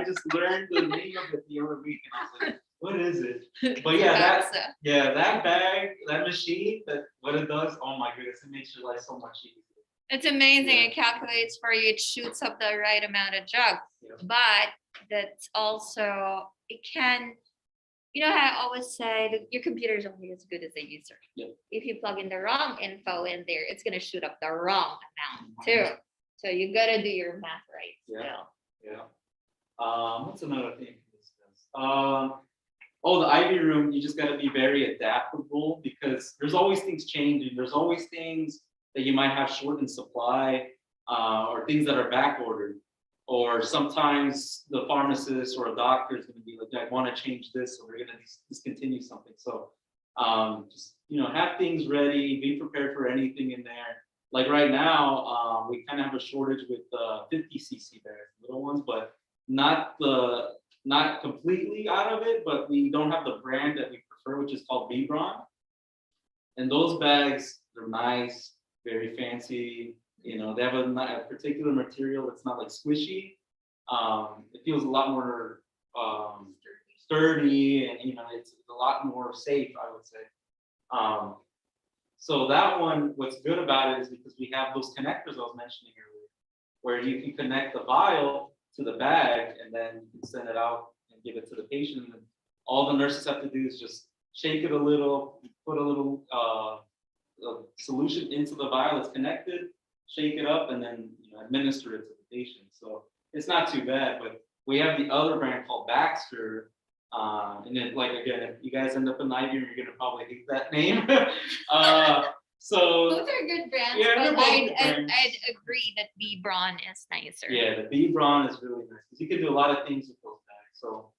Speaker 1: just learned the name of it the other week, and I was like, what is it? But yeah, that bag, that machine, what it does, oh my goodness, it makes your life so much easier.
Speaker 3: It's amazing.
Speaker 1: Yeah.
Speaker 3: It calculates for you. It shoots up the right amount of drug,
Speaker 1: Yeah.
Speaker 3: but that's also, it can, you know how I always say that your computer is only as good as the user.
Speaker 1: Yeah.
Speaker 3: If you plug in the wrong info in there, it's gonna shoot up the wrong amount too. So you gotta do your math right still.
Speaker 1: Yeah. What's another thing this does? Oh, the IV room, you just gotta be very adaptable because there's always things changing. There's always things that you might have short in supply, or things that are back ordered. Or sometimes the pharmacist or a doctor is going to be like, I want to change this, or we're going to discontinue something. So just, have things ready, be prepared for anything in there. Like right now, we kind of have a shortage with 50 cc bags, little ones, but not completely out of it, but we don't have the brand that we prefer, which is called Bebron. And those bags, they're nice, very fancy. They have a particular material that's not like squishy. It feels a lot more sturdy, and it's a lot more safe, I would say. So that one, what's good about it is because we have those connectors I was mentioning earlier, where you can connect the vial to the bag, and then you can send it out and give it to the patient. And all the nurses have to do is just shake it a little, put a little solution into the vial that's connected, shake it up, and then administer it to the patient. So it's not too bad. But we have the other brand called Baxter, and then again, if you guys end up in IV, you're gonna probably hate that name. So
Speaker 3: Both are good brands,
Speaker 1: yeah, they're
Speaker 3: but
Speaker 1: both
Speaker 3: I'd
Speaker 1: good brands.
Speaker 3: agree that Bebron is nicer.
Speaker 1: Yeah, the Bebron is really nice because you can do a lot of things with those bags. So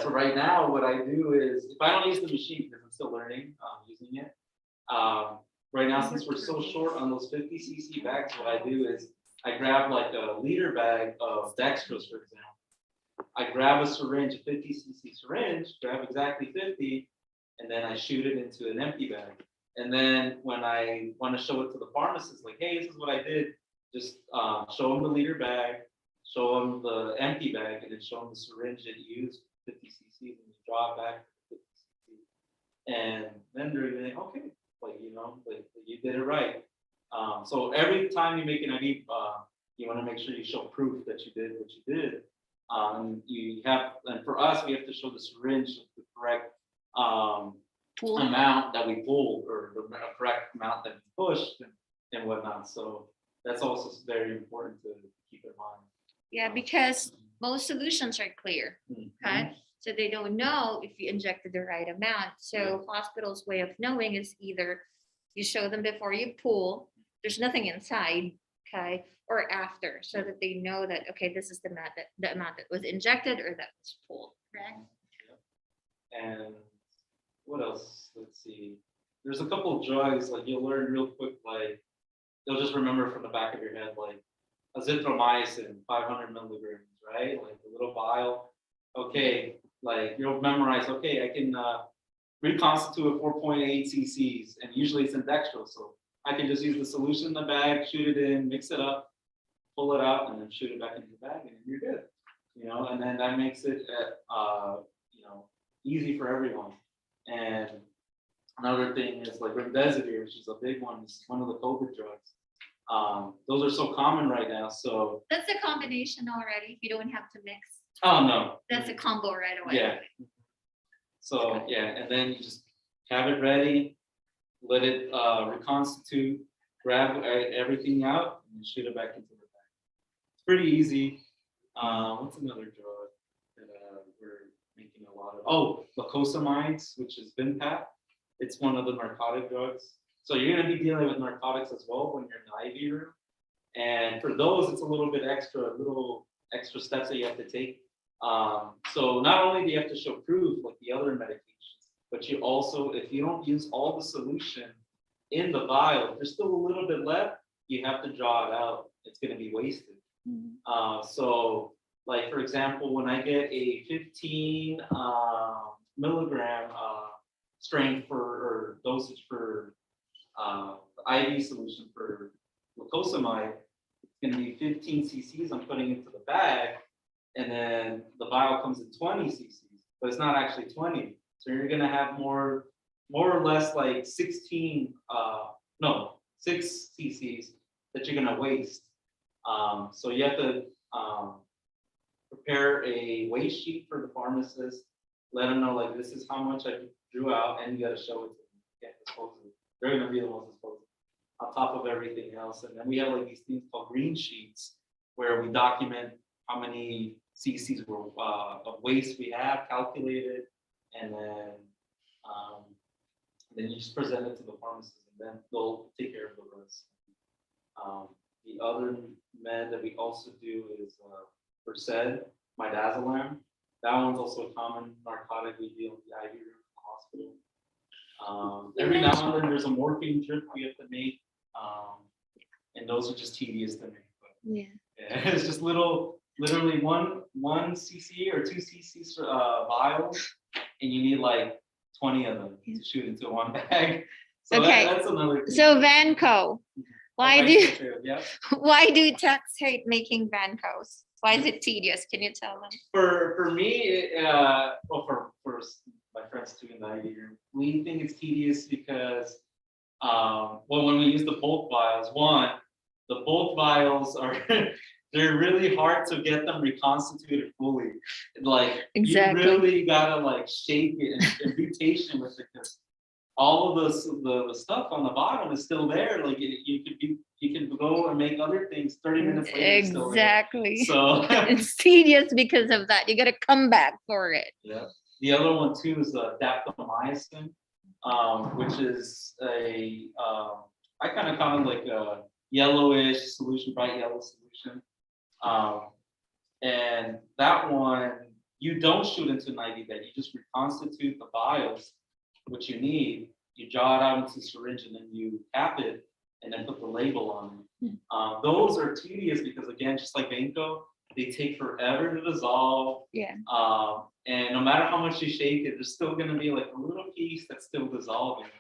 Speaker 1: so right now what I do is, if I don't use the machine because I'm still learning using it, right now, since we're so short on those 50 cc bags, what I do is I grab like a liter bag of dextrose, for example. I grab a syringe, a 50 cc syringe, grab exactly 50, and then I shoot it into an empty bag. And then when I want to show it to the pharmacist, like, hey, this is what I did, just show them the liter bag, show them the empty bag, and then show them the syringe that you used, 50 cc's, and you draw it back to 50 cc. And then they're like, okay. You did it right. So every time you make an IV, you want to make sure you show proof that you did what you did. And for us, we have to show the syringe the correct amount that we pulled, or the correct amount that we pushed, and whatnot. So that's also very important to keep in mind.
Speaker 3: Yeah, because most solutions are clear. Okay. So they don't know if you injected the right amount. So hospitals' way of knowing is either you show them before you pull, there's nothing inside, okay, or after, so that they know that, okay, this is the amount that was injected or that was pulled, correct?
Speaker 1: And what else? Let's see. There's a couple of drugs, like you'll learn real quick, like you'll just remember from the back of your head, like azithromycin, 500 milligrams, right? Like a little vial. Okay, like you'll memorize, okay, I can reconstitute 4.8 cc's, and usually it's in dextrose, so I can just use the solution in the bag, shoot it in, mix it up, pull it out, and then shoot it back into the bag, and you're good. And then that makes it easy for everyone. And another thing is like remdesivir, which is a big one. It's one of the COVID drugs. Those are so common right now. So
Speaker 3: that's a combination already. You don't have to mix.
Speaker 1: Oh no.
Speaker 3: That's a combo right away.
Speaker 1: Yeah. So and then you just have it ready, let it reconstitute, grab everything out and shoot it back into the bag. It's pretty easy. What's another drug that we're making a lot of? Oh, leucosamides, which is Vimpat. It's one of the narcotic drugs. So you're going to be dealing with narcotics as well when you're in the IV room. And for those, it's a little extra steps that you have to take. So not only do you have to show proof like the other medications, but you also, if you don't use all the solution in the vial, if there's still a little bit left, you have to draw it out. It's going to be wasted. So like, for example, when I get a 15 milligram strength or dosage for IV solution for glucosamide, it's going to be 15 cc's I'm putting into the bag, and then the vial comes in 20 cc's, but it's not actually 20. So you're going to have more or less like 6 cc's that you're going to waste. So you have to prepare a waste sheet for the pharmacist, let them know like this is how much I drew out, and you got to show it to them. You can't dispose of it. They're going to be the ones disposing on top of everything else. And then we have like these things called green sheets where we document how many cc's of waste we have calculated, and then you just present it to the pharmacist, and then they'll take care of the rest. The other med that we also do is Midazolam. That one's also a common narcotic we deal with the IV room in the hospital. Every now and then there's a morphine drip we have to make, and those are just tedious to make. But yeah, it's just literally one cc or 2 cc's vials, and you need like 20 of them to shoot into one bag. So
Speaker 4: okay,
Speaker 1: that's another thing.
Speaker 4: So Vanco, why do techs hate making Vancos? Why is it tedious? Can you tell them?
Speaker 1: For me, well, for my friends too in the IV room, we think it's tedious because, well, when we use the bulk vials, the bulk vials are they're really hard to get them reconstituted fully. Like
Speaker 4: exactly.
Speaker 1: You really gotta like shake it and be patient with it, because all of the stuff on the bottom is still there. Like you can go and make other things 30 minutes later.
Speaker 4: Exactly.
Speaker 1: So
Speaker 4: it's tedious because of that. You got to come back for it.
Speaker 1: Yeah. The other one too is daptomycin, which is I kind of call it like a yellowish solution, bright yellow solution. And that one, you don't shoot into an IV bed. You just reconstitute the vials, which you need. You draw it out into a syringe, and then you cap it, and then put the label on it. Those are tedious because, again, just like Vanco, they take forever to dissolve.
Speaker 4: Yeah.
Speaker 1: And no matter how much you shake it, there's still going to be like a little piece that's still dissolving.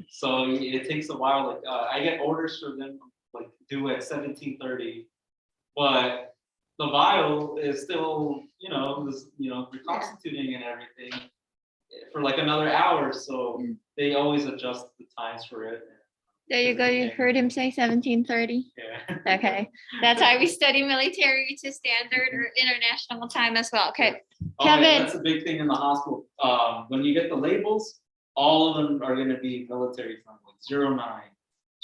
Speaker 1: So it takes a while. Like I get orders for them like due at 17:30, but the vial is still, reconstituting and everything for like another hour. So they always adjust the times for it.
Speaker 4: There you go. You heard him say 17:30.
Speaker 1: Yeah.
Speaker 4: Okay. That's why we study military to standard or international time as well. Okay.
Speaker 1: Oh,
Speaker 4: Kevin.
Speaker 1: yeah, that's a big thing in the hospital. When you get the labels, all of them are going to be military time, like 09,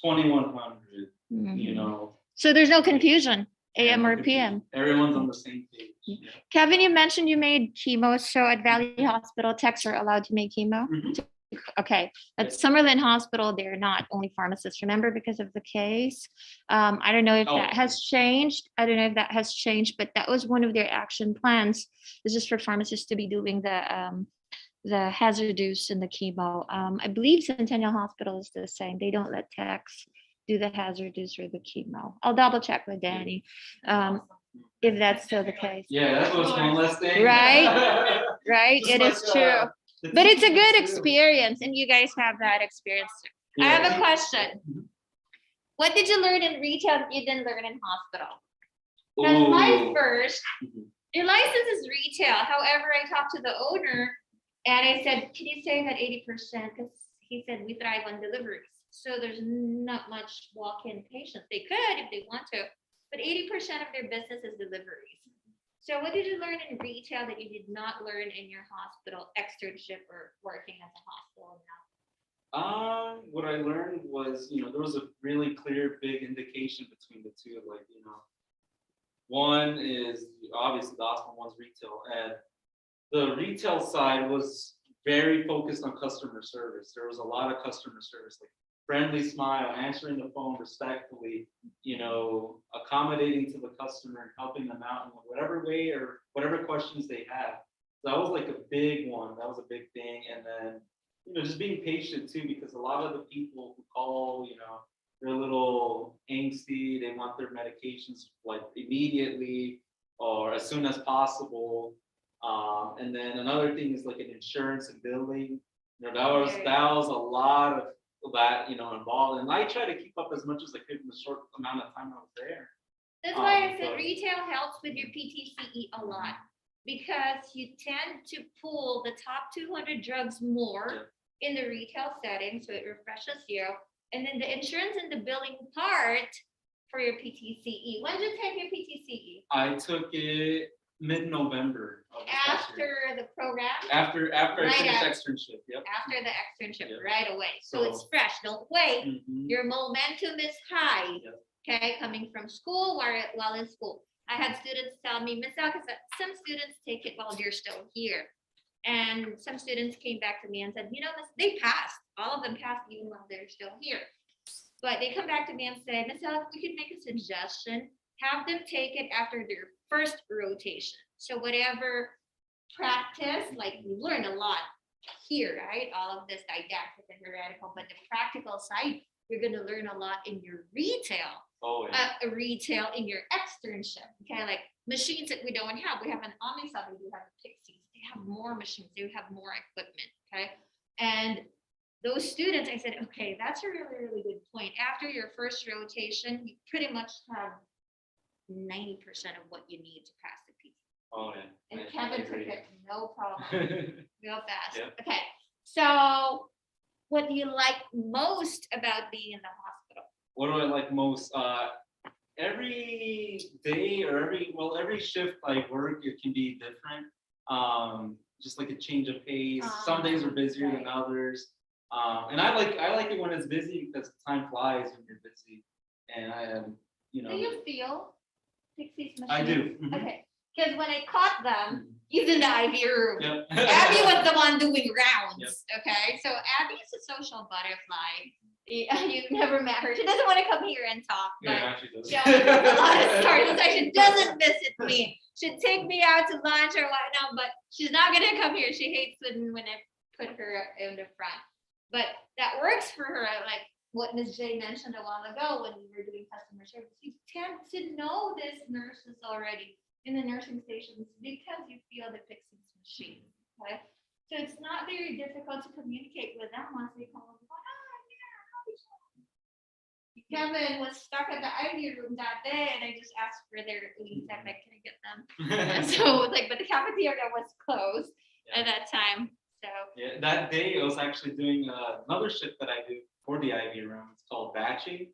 Speaker 1: 2100,
Speaker 4: So there's no confusion, AM or PM.
Speaker 1: Everyone's on the same page. Yeah.
Speaker 4: Kevin, you mentioned you made chemo. So at Valley Hospital, techs are allowed to make chemo?
Speaker 1: Mhm.
Speaker 4: Okay. At Summerlin Hospital, they're not, only pharmacists, remember, because of the case. I don't know if that has changed. But that was one of their action plans. This is for pharmacists to be doing the hazardous and the chemo. I believe Centennial Hospital is the same. They don't let techs do the hazardous or the chemo. I'll double check with Danny if that's still the case.
Speaker 1: Yeah, that was one less thing.
Speaker 4: Right? Right, it is true. But it's a good experience, and you guys have that experience too.
Speaker 1: Yeah.
Speaker 4: I have a question. What did you learn in retail that you didn't learn in hospital? Because my first, your license is retail. However, I talked to the owner and I said, can you say that 80%? Because he said we thrive on deliveries. So there's not much walk-in patients. They could if they want to, but 80% of their business is deliveries. So what did you learn in retail that you did not learn in your hospital externship or working as a hospital
Speaker 1: What I learned was, there was a really clear, big indication between the two. Like, one is obviously the hospital, one's retail, and the retail side was very focused on customer service. There was a lot of customer service, like friendly smile, answering the phone respectfully, accommodating to the customer and helping them out in whatever way or whatever questions they have. So that was like a big one. That was a big thing. And then, just being patient too, because a lot of the people who call, they're a little angsty. They want their medications like immediately or as soon as possible. And then another thing is like an insurance and billing. That was a lot of that, involved. And I try to keep up as much as I could in the short amount of time I was there.
Speaker 3: That's why I said
Speaker 1: but-
Speaker 3: retail helps with your PTCE a lot, because you tend to pull the top 200 drugs more in the retail setting, so it refreshes you. And then the insurance and the billing part for your PTCE. When did you take your PTCE?
Speaker 1: I took it mid-November of this past year.
Speaker 3: After the program?
Speaker 1: After I
Speaker 3: Right
Speaker 1: finished
Speaker 3: after.
Speaker 1: externship, yep.
Speaker 3: After the externship,
Speaker 1: Yep.
Speaker 3: right away. So it's
Speaker 1: So-
Speaker 3: fresh, don't wait.
Speaker 1: Mhm.
Speaker 3: Your momentum is high,
Speaker 1: Yep.
Speaker 3: okay, coming from school while in school. I had students tell me, Miss Al, because some students take it while they're still here. And some students came back to me and said, Miss, they passed. All of them passed even while they're still here. But they come back to me and say, Miss Al, if we could make a suggestion, have them take it after their first rotation. So whatever practice, like we learned a lot here, right? All of this didactic and theoretical, but the practical side, you're going to learn a lot in your retail.
Speaker 1: Oh, yeah.
Speaker 3: Retail in your externship, okay? Like machines that we don't have. We have an Omnicell, we do have a Pixies. They have more machines, they have more equipment, okay? And those students, I said, okay, that's a really, really good point. After your first rotation, you pretty much have 90% of what you need to pass the PT.
Speaker 1: Oh, yeah.
Speaker 3: And
Speaker 1: I
Speaker 3: Kevin took
Speaker 1: agree.
Speaker 3: it, no problem, real fast.
Speaker 1: Yep.
Speaker 3: Okay, so what do you like most about being in the hospital?
Speaker 1: What do I like most? Every day or every shift I work, it can be different. Just like a change of pace. Some days are busier than others. And I like it when it's busy because time flies when you're busy. And I am,
Speaker 3: Do you feel Pixie's machine?
Speaker 1: I do. Mhm.
Speaker 3: Okay, because when I caught them, he's in the IV room.
Speaker 1: Yep.
Speaker 3: Abby was the one doing rounds, okay? So Abby is a social butterfly. You never met her. She doesn't want to come here and talk, but
Speaker 1: Yeah, actually does.
Speaker 3: she always has a lot of stories. It's like she doesn't visit me. She'd take me out to lunch or whatnot, but she's not gonna come here. She hates when I put her in the front. But that works for her. Like what Ms. J mentioned a while ago when we were doing customer service. You tend to know these nurses already in the nursing stations because you feel the Pixie's machine. Okay, so it's not very difficult to communicate with them once they call. Kevin was stuck at the IV room that day, and I just asked for their leads. I'm like, can I get them? And so, but the cafeteria was closed at that time. So
Speaker 1: Yeah, that day I was actually doing another shift that I do for the IV room. It's called batching.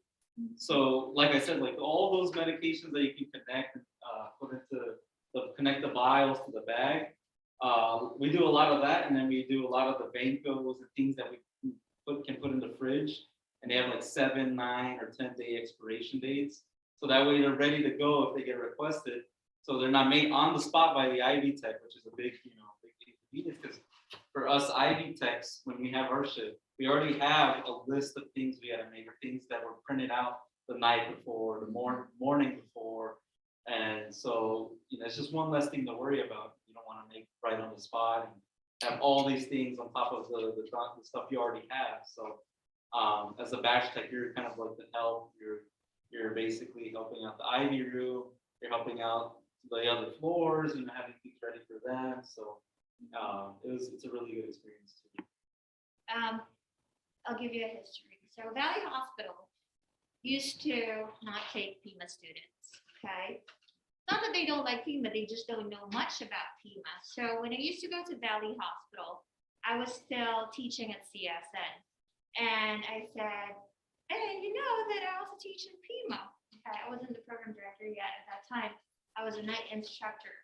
Speaker 1: So, like I said, like all those medications that you can connect and connect the vials to the bag. We do a lot of that, and then we do a lot of the Vancos and things that we can put in the fridge. And they have like 7, 9, or 10-day expiration dates. So that way they're ready to go if they get requested. So they're not made on the spot by the IV tech, which is a big inconvenience because for us IV techs, when we have our shift, we already have a list of things we got to make, or things that were printed out the night before, the morning before. And so, it's just one less thing to worry about. You don't want to make right on the spot and have all these things on top of the stuff you already have. So. As a batch tech, you're kind of like the help. You're basically helping out the IV room. You're helping out the other floors. Having things ready for them. So it's a really good experience too.
Speaker 3: I'll give you a history. So Valley Hospital used to not take PIMA students. Okay, not that they don't like PIMA, they just don't know much about PIMA. So when I used to go to Valley Hospital, I was still teaching at CSN. And I said, hey, you know that I also teach in PIMA. Okay, I wasn't the program director yet at that time. I was a night instructor.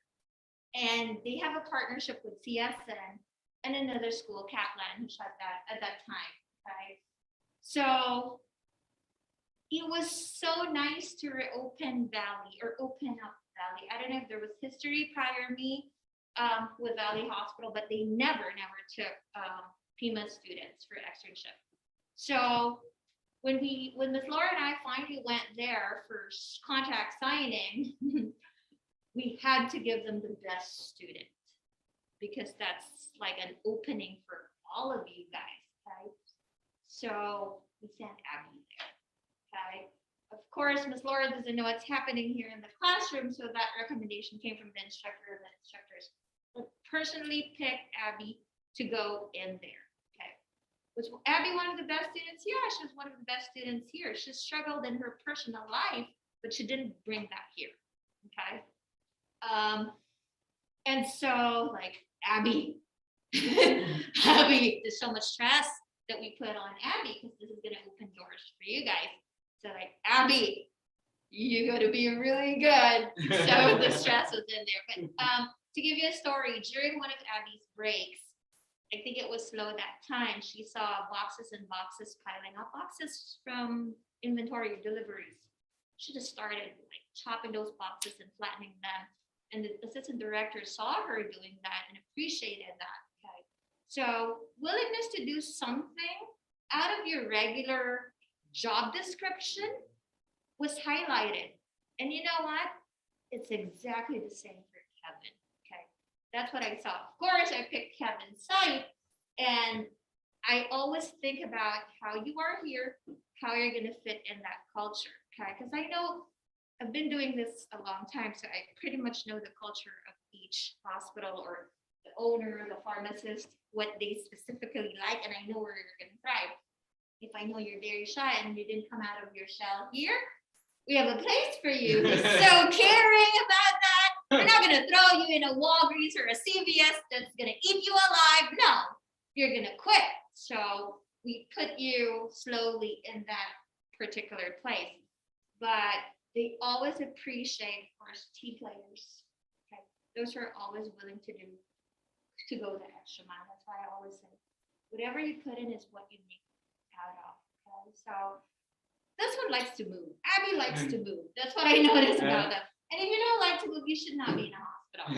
Speaker 3: And they have a partnership with CSN and another school, Kaplan, who shut that at that time.
Speaker 4: okay? So it was so nice to reopen Valley or open up Valley. I don't know if there was history prior me with Valley Hospital, but they never took FEMA students for externship. So when Ms. Laura and I finally went there for contract signing, we had to give them the best student because that's like an opening for all of you guys, okay? So we sent Abby there, okay? Of course, Ms. Laura doesn't know what's happening here in the classroom, so that recommendation came from the instructor. The instructors personally picked Abby to go in there, okay? Was Abby one of the best students? Yeah, she was one of the best students here. She struggled in her personal life, but she didn't bring that here, okay? And so like Abby, Abby, there's so much stress that we put on Abby because this is going to open doors for you guys. So like, Abby, you got to be really good. So the stress was in there. But to give you a story, during one of Abby's breaks, I think it was slow that time, she saw boxes and boxes piling up, boxes from inventory deliveries. She just started like chopping those boxes and flattening them. And the assistant director saw her doing that and appreciated that. Okay. So willingness to do something out of your regular job description was highlighted. And you know what? It's exactly the same for Kevin. Okay. That's what I saw. Of course, I picked Kevin's site, and I always think about how you are here, how you're going to fit in that culture. Okay. Because I know I've been doing this a long time, so I pretty much know the culture of each hospital or the owner, the pharmacist, what they specifically like, and I know where you're going to thrive. If I know you're very shy and you didn't come out of your shell here, we have a place for you. We're so caring about that. We're not going to throw you in a Walgreens or a CVS that's going to eat you alive. No, you're going to quit. So we put you slowly in that particular place. But they always appreciate, of course, team players. Okay, those who are always willing to go the extra mile. That's why I always say, whatever you put in is what you make out of. Okay, so this one likes to move. Abby likes to move. That's what I noticed about them. And if you don't like to move, you should not be in a hospital.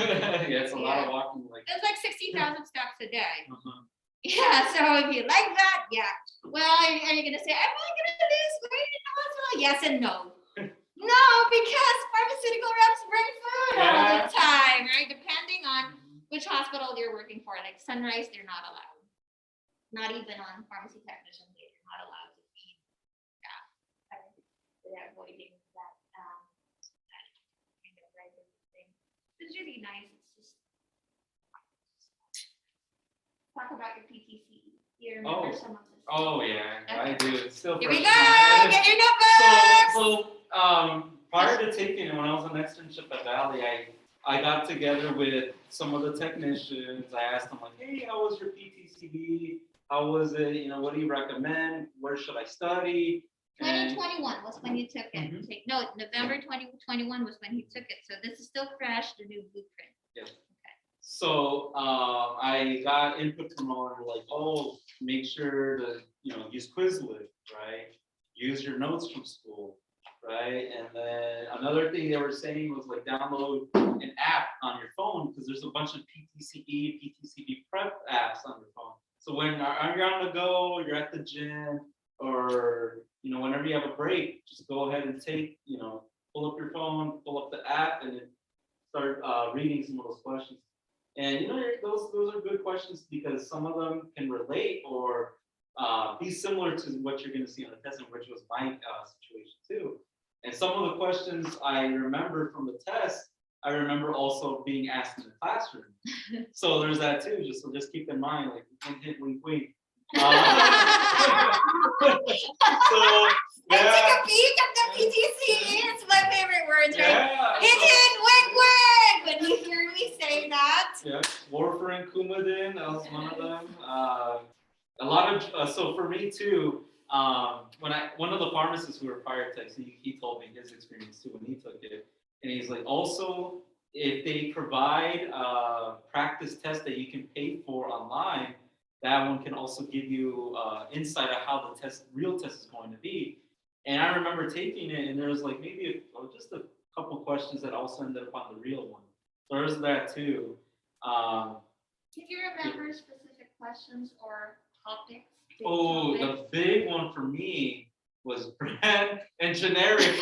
Speaker 1: Yeah, it's a lot of walking. Like
Speaker 4: it's like 60,000 steps a day. Yeah, so if you like that, yeah. Well, are you going to say, am I going to lose weight in the hospital? Yes and no. No, because pharmaceutical reps bring food all the time, right? Depending on which hospital you're working for. Like Sunrise, they're not allowed. Not even on pharmacy technician, they're not allowed to feed. Yeah, they're avoiding that kind of regular thing. It's really nice. It's just talk about your PTCE. You remember some of this?
Speaker 1: Oh yeah, okay. I do. It's still
Speaker 4: here we go. Get your notebooks.
Speaker 1: So prior to taking it, when I was an externship at Valley, I got together with some of the technicians. I asked them like, hey, how was your PTCB? How was it? You know, what do you recommend? Where should I study?
Speaker 4: 2021 was when you took it. No, November 2021 was when he took it. So this is still fresh, the new blueprint.
Speaker 1: Yes. Okay. So I got input from all like, oh, make sure to use Quizlet, right? Use your notes from school, right? And then another thing they were saying was like download an app on your phone because there's a bunch of PTCE, PTCB prep apps on your phone. So when you're on the go, you're at the gym, or whenever you have a break, just go ahead and pull up your phone, pull up the app, and then start reading some of those questions. And those are good questions because some of them can relate or be similar to what you're going to see on the test, which was my situation too. And some of the questions I remember from the test, I remember also being asked in the classroom. So there's that too. Just keep in mind, like hint, wink, wink. So
Speaker 4: I took a peek at the PTCE. It's my favorite words, right? Hint, wink, wink. When you hear me say that.
Speaker 1: Yeah, warfarin, Coumadin, that was one of them. A lot of so for me too. One of the pharmacists who were prior techs, he told me his experience too when he took it, and he's like, also if they provide practice tests that you can pay for online, that one can also give you insight of how the real test is going to be. And I remember taking it, and there was like maybe just a couple questions that also ended up on the real one. So there's that too.
Speaker 3: Can you remember specific questions or topics? big
Speaker 1: Oh,
Speaker 3: topics?
Speaker 1: the big one for me was brand and generic.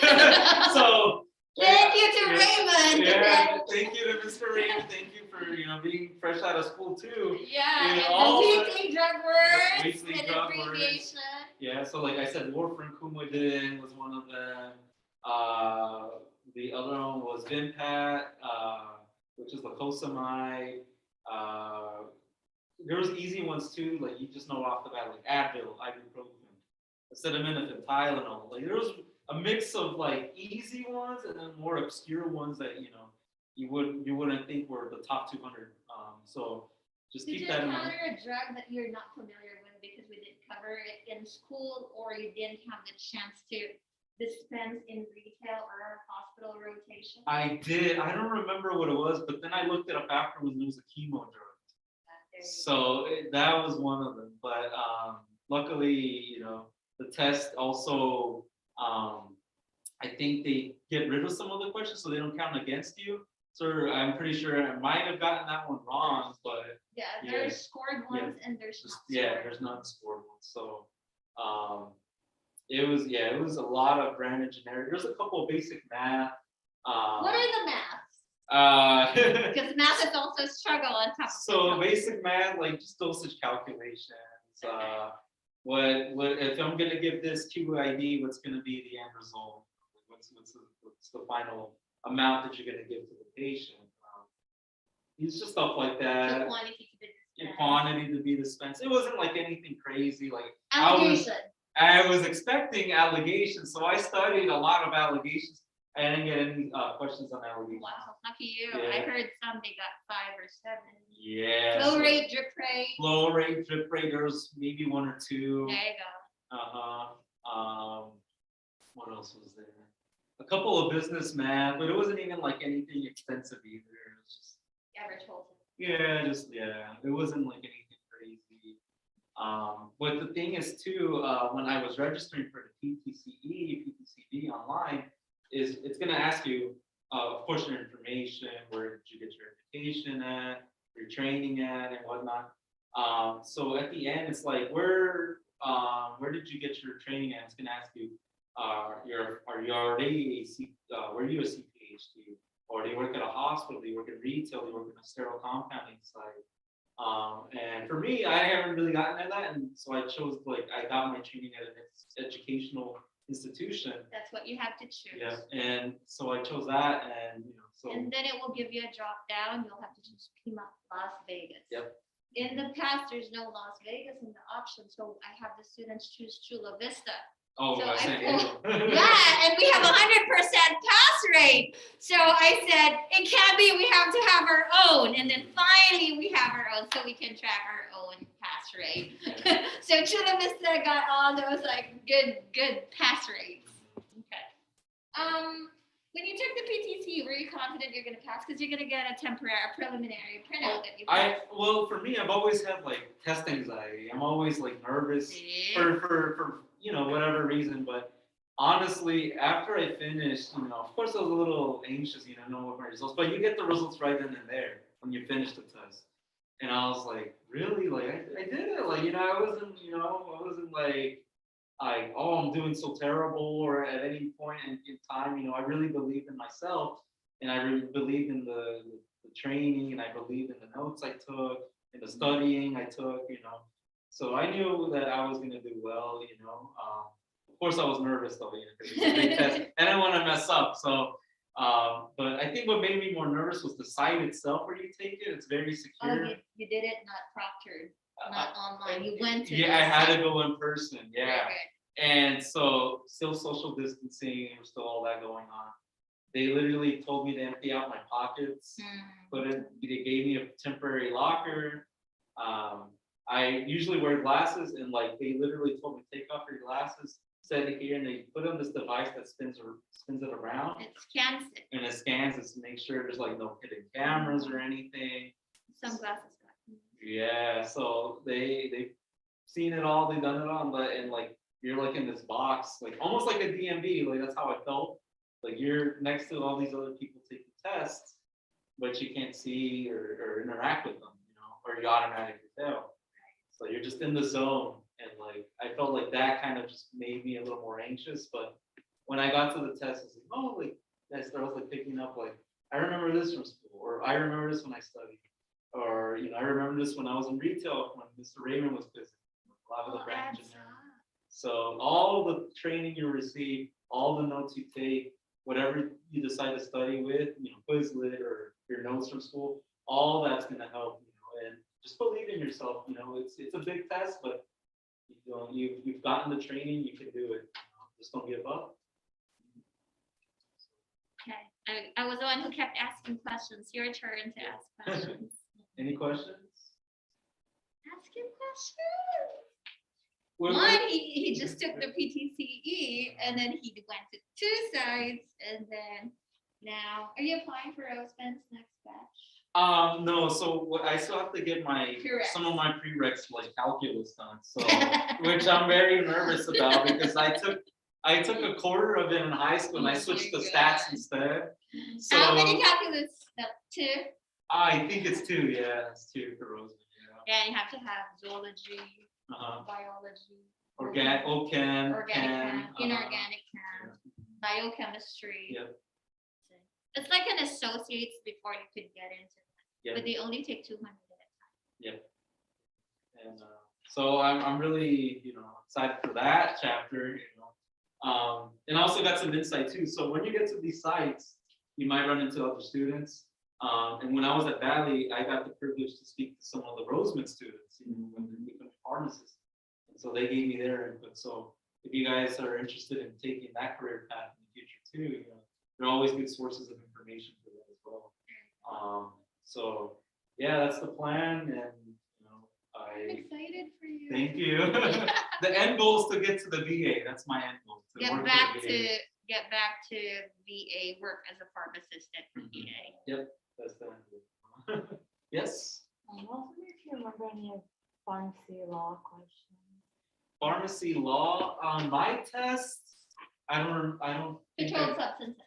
Speaker 1: So
Speaker 3: Thank you to
Speaker 1: yeah,
Speaker 3: Raymond.
Speaker 1: yeah, thank you to Mr. Raymond. Thank you for being fresh out of school too.
Speaker 3: Yeah,
Speaker 1: You
Speaker 3: and
Speaker 1: all
Speaker 3: the
Speaker 1: the-
Speaker 3: weekly drug words
Speaker 1: weekly
Speaker 3: and
Speaker 1: drug words.
Speaker 3: abbreviation.
Speaker 1: Yeah, so like I said, warfarin Coumadin was one of them. The other one was Vimpat, which is lacosamide. There was easy ones too, like you just know off the bat, like Advil, ibuprofen, acetaminophen, Tylenol. Like there was a mix of like easy ones and then more obscure ones that you wouldn't think were the top 200. So just
Speaker 3: Did
Speaker 1: keep
Speaker 3: you
Speaker 1: that in mind.
Speaker 3: encounter a drug that you're not familiar with because we didn't cover it in school, or you didn't have the chance to dispense in retail or hospital rotation?
Speaker 1: I did. I don't remember what it was, but then I looked it up afterwards and it was a chemo drug. So that was one of them. But luckily, the test also, I think they get rid of some of the questions so they don't count against you. So I'm pretty sure I might have gotten that one wrong, but
Speaker 3: Yeah,
Speaker 1: yeah.
Speaker 3: there's scored ones and there's not scored.
Speaker 1: there's not scored ones. So it was a lot of brand and generic. There's a couple of basic math.
Speaker 3: What are the maths? Because math is also a struggle on top of
Speaker 1: So
Speaker 3: it.
Speaker 1: basic math, like just dosage calculations. What if I'm gonna give this QID? What's gonna be the end result? What's the final amount that you're gonna give to the patient? It's just stuff like
Speaker 3: The
Speaker 1: that.
Speaker 3: quantity to be
Speaker 1: Your
Speaker 3: dispensed.
Speaker 1: quantity to be dispensed. It wasn't like anything crazy. Like
Speaker 3: Allegation.
Speaker 1: I was expecting allegations, so I studied a lot of allegations. I didn't get any questions on allegations.
Speaker 3: Wow, lucky you.
Speaker 1: Yeah.
Speaker 3: I heard some they got 5 or 7.
Speaker 1: Yeah.
Speaker 3: Flow
Speaker 1: so
Speaker 3: rate, drip rate.
Speaker 1: Flow rate, drip rate. There was maybe 1 or 2.
Speaker 3: There you go.
Speaker 1: What else was there? A couple of business math, but it wasn't even like anything expensive either. It was just
Speaker 3: Ever told them.
Speaker 1: it wasn't like anything crazy. But the thing is too, when I was registering for the PTCE, PTCB online, is it's gonna ask you, of course, your information, where did you get your education at, your training at, and whatnot. So at the end, it's like, where did you get your training at? It's gonna ask you, are you already were you a CPhT? Or do you work at a hospital? Do you work in retail? Do you work in a sterile compounding site? And for me, I haven't really gotten at that, and so I chose I got my training at an educational institution.
Speaker 3: That's what you have to choose.
Speaker 1: Yeah, and so I chose that, and so
Speaker 3: And then it will give you a drop down. You'll have to choose Las Vegas.
Speaker 1: Yep.
Speaker 3: In the past, there's no Las Vegas in the option, so I have the students choose Chula Vista.
Speaker 1: oh,
Speaker 3: So
Speaker 1: I
Speaker 3: I
Speaker 1: said
Speaker 3: pulled- Yeah, and we have 100% pass rate. So I said, it can't be, we have to have our own. And then finally we have our own, so we can track our own pass rate. So Chula Vista got all those good pass rates. Okay. When you took the PTC, were you confident you're gonna pass? Because you're gonna get a preliminary printout that you
Speaker 1: Well, for me, I've always had test anxiety. I'm always nervous
Speaker 3: See?
Speaker 1: for whatever reason. But honestly, after I finished, of course I was a little anxious, know what my results, but you get the results right then and there when you finish the test. And I was like, really? I did it. I wasn't oh, I'm doing so terrible, or at any point in time, I really believed in myself, and I really believed in the training, and I believed in the notes I took, in the studying I took, So I knew that I was going to do well, Of course, I was nervous though, because it's a big test. I didn't want to mess up. So, but I think what made me more nervous was the site itself where you take it. It's very secure.
Speaker 3: Oh, you did it, not proctored, not online. You went to.
Speaker 1: Yeah, I had to go in person. Yeah.
Speaker 3: Very good.
Speaker 1: And so still social distancing, there was still all that going on. They literally told me to empty out my pockets, they gave me a temporary locker. I usually wear glasses, and they literally told me, take off your glasses, set it here, and they put on this device that spins it around.
Speaker 3: It scans it.
Speaker 1: And it scans it to make sure there's no hidden cameras or anything.
Speaker 3: Sunglasses.
Speaker 1: Yeah, so they've seen it all, they've done it all, but and like you're like in this box, like almost like a DMV, like that's how I felt. Like you're next to all these other people taking tests, but you can't see or interact with them, you know, or you automatically fail. So you're just in the zone, and like I felt like that kind of just made me a little more anxious. But when I got to the test, I was like, oh, like I started like picking up like I remember this from school, or I remember this when I studied. Or, you know, I remember this when I was in retail when Mr. Raymond was visiting, a lot of the branch engineering. So all the training you receive, all the notes you take, whatever you decide to study with, you know, Quizlet or your notes from school, all that's going to help, you know, and just believe in yourself. You know, it's a big test, but you know, you've gotten the training, you can do it. You know, just don't give up.
Speaker 4: Okay, I was the one who kept asking questions. Your turn to ask questions.
Speaker 1: Any questions?
Speaker 4: Ask him questions.
Speaker 1: Well,
Speaker 4: One, he just took the PTCE and then he went to 2 sites and then now, are you applying for Roseman's next batch?
Speaker 1: No, so what I still have to get
Speaker 4: Prereqs.
Speaker 1: some of my prereqs like calculus done, so which I'm very nervous about because I took a quarter of it in high school and I
Speaker 4: Oh
Speaker 1: switched to
Speaker 4: my
Speaker 1: stats
Speaker 4: God.
Speaker 1: instead. So
Speaker 4: How many calculus? 2?
Speaker 1: I think it's 2, yeah, it's 2 for Roseman, yeah.
Speaker 4: Yeah, you have to have zoology,
Speaker 1: Uh-huh.
Speaker 4: biology,
Speaker 1: Organic, chem,
Speaker 4: organic chem, inorganic chem, biochemistry.
Speaker 1: Yep.
Speaker 4: It's like an associates before you could get into it,
Speaker 1: Yep.
Speaker 4: but they only take 200 at a time.
Speaker 1: Yep. And so I'm really, you know, excited for that chapter, you know. And I also got some insight too. So when you get to these sites, you might run into other students. And when I was at Valley, I got the privilege to speak to some of the Roseman students, you know, when they become pharmacists. And so they gave me their input. So if you guys are interested in taking that career path in the future too, you know, they're always good sources of information for that as well. So yeah, that's the plan, and you know,
Speaker 4: I'm excited for you.
Speaker 1: thank you. The end goal is to get to the VA. That's my end goal. To
Speaker 4: Get
Speaker 1: work
Speaker 4: back
Speaker 1: for
Speaker 4: to
Speaker 1: the VA.
Speaker 4: VA work as a pharmacist at VA.
Speaker 1: Yep, that's the end goal. Yes.
Speaker 5: I also if you remember any of pharmacy law questions.
Speaker 1: Pharmacy law on my test. I don't think
Speaker 4: Controlled substances,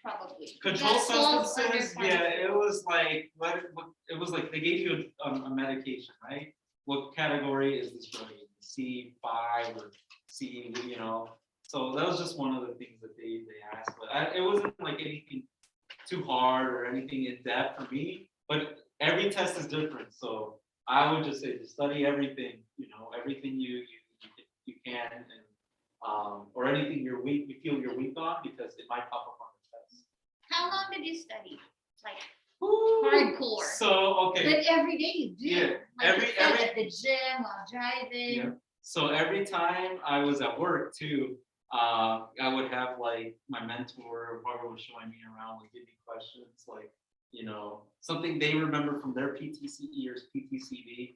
Speaker 4: probably.
Speaker 1: controlled
Speaker 4: That falls under
Speaker 1: substances. Yeah,
Speaker 4: pharmacy
Speaker 1: it
Speaker 4: law.
Speaker 1: was like what it was like. They gave you a medication, right? What category is this drug? C5 or C, you know? So that was just one of the things that they asked, but it wasn't like anything too hard or anything in depth for me. But every test is different, so I would just say to study everything, you know, everything you can, and or anything you feel you're weak on, because it might pop up on the test.
Speaker 4: How long did you study? Like
Speaker 1: Ooh.
Speaker 4: hardcore.
Speaker 1: So okay.
Speaker 4: But every day you do.
Speaker 1: Yeah,
Speaker 4: Like
Speaker 1: every-
Speaker 4: you said,
Speaker 1: every-
Speaker 4: at the gym while driving.
Speaker 1: Yeah. So every time I was at work too, I would have like my mentor, whoever was showing me around, would give me questions like, you know, something they remember from their PTCE or PTCB.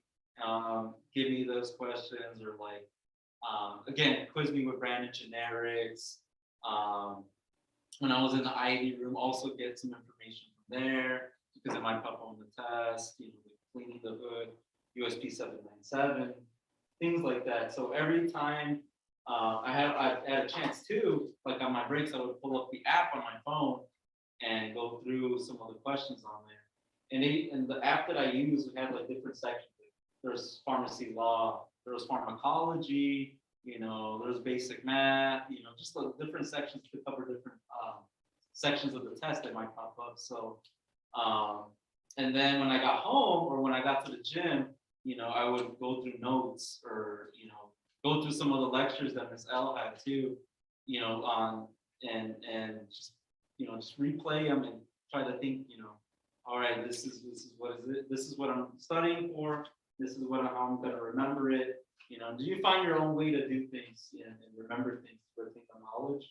Speaker 1: Give me those questions, or like, again, quiz me with branded generics. When I was in the IV room, also get some information from there because it might pop on the test, you know, like cleaning the hood, USP 797, things like that. So every time I had a chance to, like on my breaks, I would pull up the app on my phone and go through some of the questions on there. And the app that I used had like different sections. There's pharmacy law, there was pharmacology, you know, there's basic math, you know, just the different sections to cover different sections of the test that might pop up. So, and then when I got home or when I got to the gym, you know, I would go through notes, or, you know, go through some of the lectures that Ms. L had too, you know, and just, you know, just replay them and try to think, you know, all right, this is what is it? This is what I'm studying for. This is how I'm going to remember it. You know, do you find your own way to do things and remember things for things of knowledge?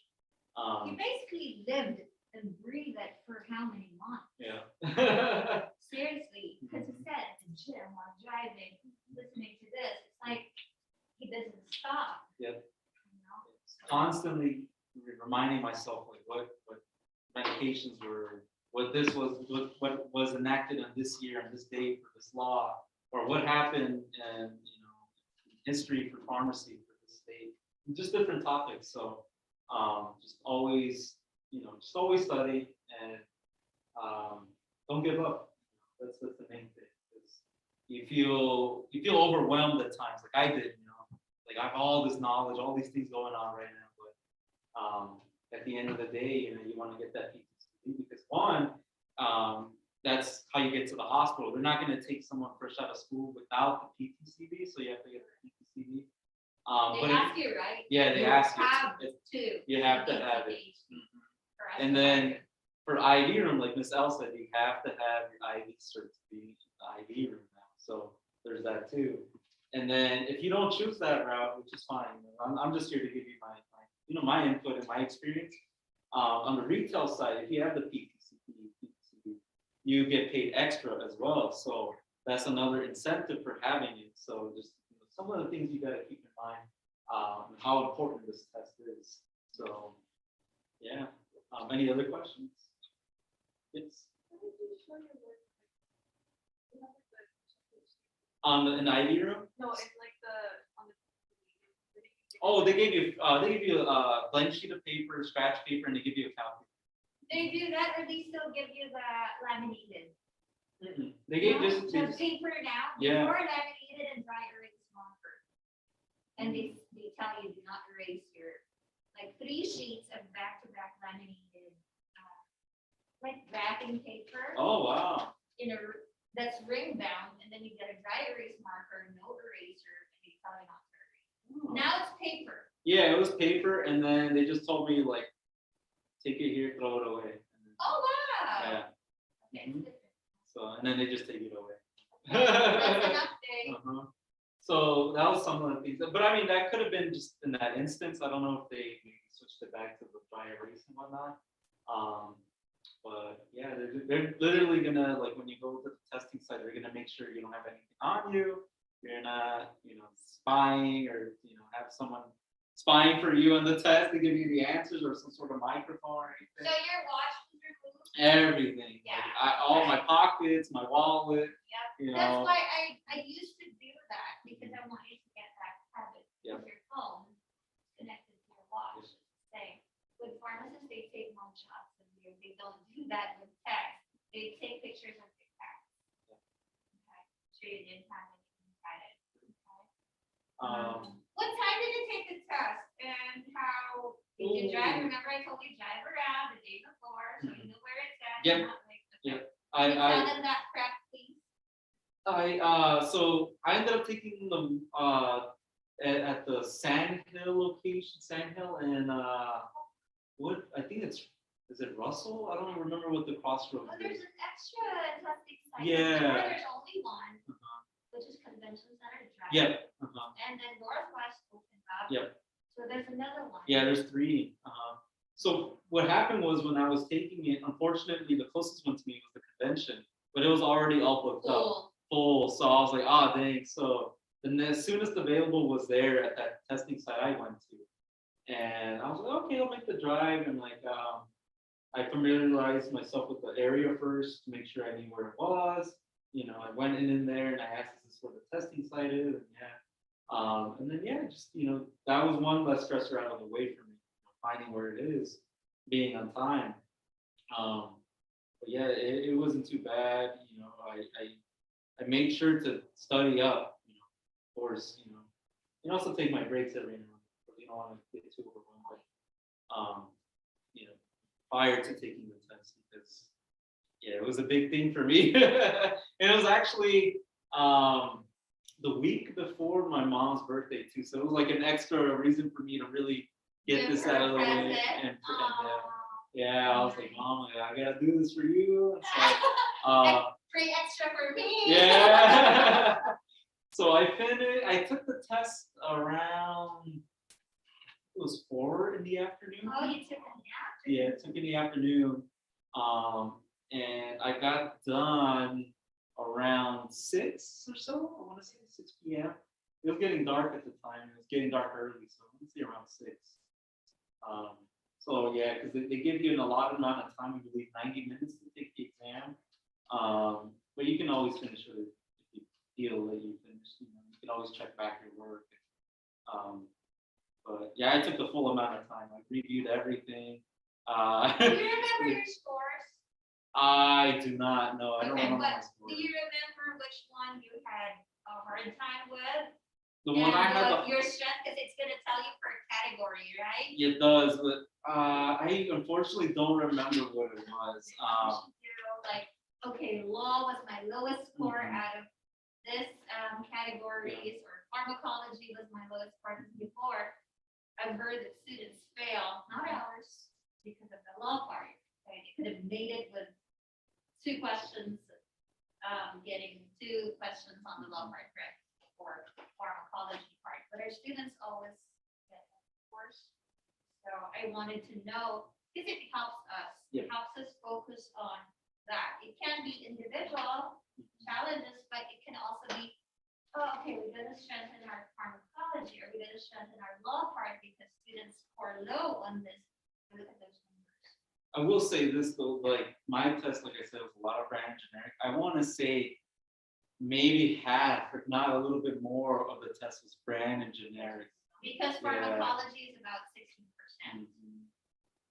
Speaker 3: You basically lived and breathed it for how many months?
Speaker 1: Yeah.
Speaker 3: Seriously, because he said at the gym while driving, listening to this, it's like he doesn't stop.
Speaker 1: Yeah.
Speaker 3: You know?
Speaker 1: Constantly reminding myself like what medications were, what was enacted on this year and this day for this law, or what happened in, history for pharmacy for the state, just different topics. So just always study and don't give up. That's the main thing. You feel overwhelmed at times, like I did. Like I have all this knowledge, all these things going on right now, but at the end of the day, you want to get that PTCB because one, that's how you get to the hospital. They're not going to take someone fresh out of school without the PTCB, so you have to get the PTCB.
Speaker 3: They ask you, right?
Speaker 1: Yeah, they ask you.
Speaker 3: Have to.
Speaker 1: You have to have it.
Speaker 3: For us
Speaker 1: And
Speaker 3: to
Speaker 1: then
Speaker 3: hire.
Speaker 1: for IV room, like Miss L said, you have to have your IV cert to be in the IV room now. So there's that too. And then if you don't choose that route, which is fine, I'm just here to give you my input and my experience. On the retail side, if you have the PTCB, you get paid extra as well. So that's another incentive for having it. So just some of the things you got to keep in mind, how important this test is. So yeah. Any other questions? Yes. In the IV room?
Speaker 2: No, it's like on the.
Speaker 1: Oh, they gave you a blank sheet of paper, scratch paper, and they give you a calculator.
Speaker 3: They do that, or they still give you the laminated?
Speaker 1: They gave
Speaker 3: No,
Speaker 1: this.
Speaker 3: the paper now,
Speaker 1: Yeah.
Speaker 3: before laminated and dry erase marker. And they tell you do not erase your, like 3 sheets of back-to-back laminated, like wrapping paper.
Speaker 1: Oh wow.
Speaker 3: That's ring bound, and then you get a dry erase marker, no eraser, and they tell you not to erase. Now it's paper.
Speaker 1: Yeah, it was paper, and then they just told me like, take it here, throw it away.
Speaker 3: Oh, wow.
Speaker 1: Yeah.
Speaker 3: Okay,
Speaker 1: Mhm.
Speaker 3: it's different.
Speaker 1: So and then they just take it away.
Speaker 3: That's an update.
Speaker 1: Uh-huh. So that was some of the things, but I mean that could have been just in that instance. I don't know if they maybe switched it back to the dry erase and whatnot. But yeah, they're literally gonna, like, when you go to the testing site, they're gonna make sure you don't have anything on you. You're not, spying or have someone spying for you on the test to give you the answers or some sort of microphone or
Speaker 3: So
Speaker 1: anything.
Speaker 3: your watch was removed?
Speaker 1: Everything.
Speaker 3: Yeah.
Speaker 1: Like, all my pockets, my wallet.
Speaker 3: Yep. That's why I used to do that, because I want you to get that habit
Speaker 1: Yep.
Speaker 3: with your phone connected to your watch. Say, with pharmacists, they take mug shots of you. They don't do that with text. They take pictures of your text. Okay. So you didn't have anything at it. Okay. What time did you take the test, and how did you drive?
Speaker 1: Ooh.
Speaker 3: Remember I told you drive around the day before, so you knew where it's at.
Speaker 1: Yep.
Speaker 3: not like,
Speaker 1: Yep.
Speaker 3: Can you tell them that prep, please?
Speaker 1: So I ended up taking them at the Sandhill location, Sandhill, and what I think is it Russell? I don't remember what the crossroads
Speaker 3: Oh, there's
Speaker 1: is.
Speaker 3: an extra testing site.
Speaker 1: Yeah.
Speaker 3: Remember, there's only one,
Speaker 1: Uh-huh.
Speaker 3: which is Convention Center Drive.
Speaker 1: Yep. Uh-huh.
Speaker 3: And then Northwest opened up.
Speaker 1: Yep.
Speaker 3: So there's another one.
Speaker 1: Yeah, there's 3. So what happened was when I was taking it, unfortunately, the closest one to me was the convention, but it was already all booked up. Full. So I was like, oh dang. So then as soon as the available was there at that testing site I went to, and I was like, okay, I'll make the drive, and like I familiarized myself with the area first to make sure I knew where it was. I went in there and I asked, is this where the testing site is? And yeah. And then yeah, just that was one less stressor out of the way for me, finding where it is, being on time. But yeah, it wasn't too bad. I made sure to study up, of course, and also take my breaks every now and then, because you don't want to get too overwhelmed. But, prior to taking the test, because yeah, it was a big thing for me. And it was actually the week before my mom's birthday too, so it was like an extra reason for me to really get
Speaker 3: Give
Speaker 1: this
Speaker 3: her
Speaker 1: out
Speaker 3: a
Speaker 1: of the way.
Speaker 3: present.
Speaker 1: And
Speaker 3: Aw.
Speaker 1: yeah, I was like, Mom, I gotta do this for you. And so,
Speaker 3: Free extra for me.
Speaker 1: yeah. So I took the test around, it was 4 in the afternoon.
Speaker 3: Oh, you took a nap?
Speaker 1: Yeah, it took in the afternoon. And I got done around 6 or so. I want to say 6 p.m. It was getting dark at the time. It was getting dark early, so let's see, around 6. So yeah, because they give you an allotted amount of time, I believe 90 minutes to take the exam. But you can always finish it if you feel that you finished. You know, you can always check back your work. But yeah, I took the full amount of time. I reviewed everything.
Speaker 3: Do you remember your scores?
Speaker 1: I do not know. I don't
Speaker 3: Okay,
Speaker 1: remember my
Speaker 3: but
Speaker 1: score.
Speaker 3: do you remember which one you had a hard time with?
Speaker 1: The one I had
Speaker 3: And your strength, because it's gonna tell you per category, right?
Speaker 1: it does, but I unfortunately don't remember what it was.
Speaker 3: Like, okay, law was my lowest score
Speaker 1: Mhm.
Speaker 3: out of this categories, or pharmacology was my lowest score before. I've heard that students fail, not ours, because of the law part. Okay, they could have made it with 2 questions, getting 2 questions on the law part, correct, or pharmacology part, but our students always get worse. So I wanted to know, because it helps us,
Speaker 1: Yeah.
Speaker 3: it helps us focus on that. It can be individual challenges, but it can also be, oh, okay, we're gonna strengthen our pharmacology, or we're gonna strengthen our law part because students score low on this. Look at those numbers.
Speaker 1: I will say this though, like my test, like I said, was a lot of brand generic. I want to say maybe half, if not a little bit more, of the test was brand and generic.
Speaker 3: Because
Speaker 1: Yeah.
Speaker 3: pharmacology is about 16%.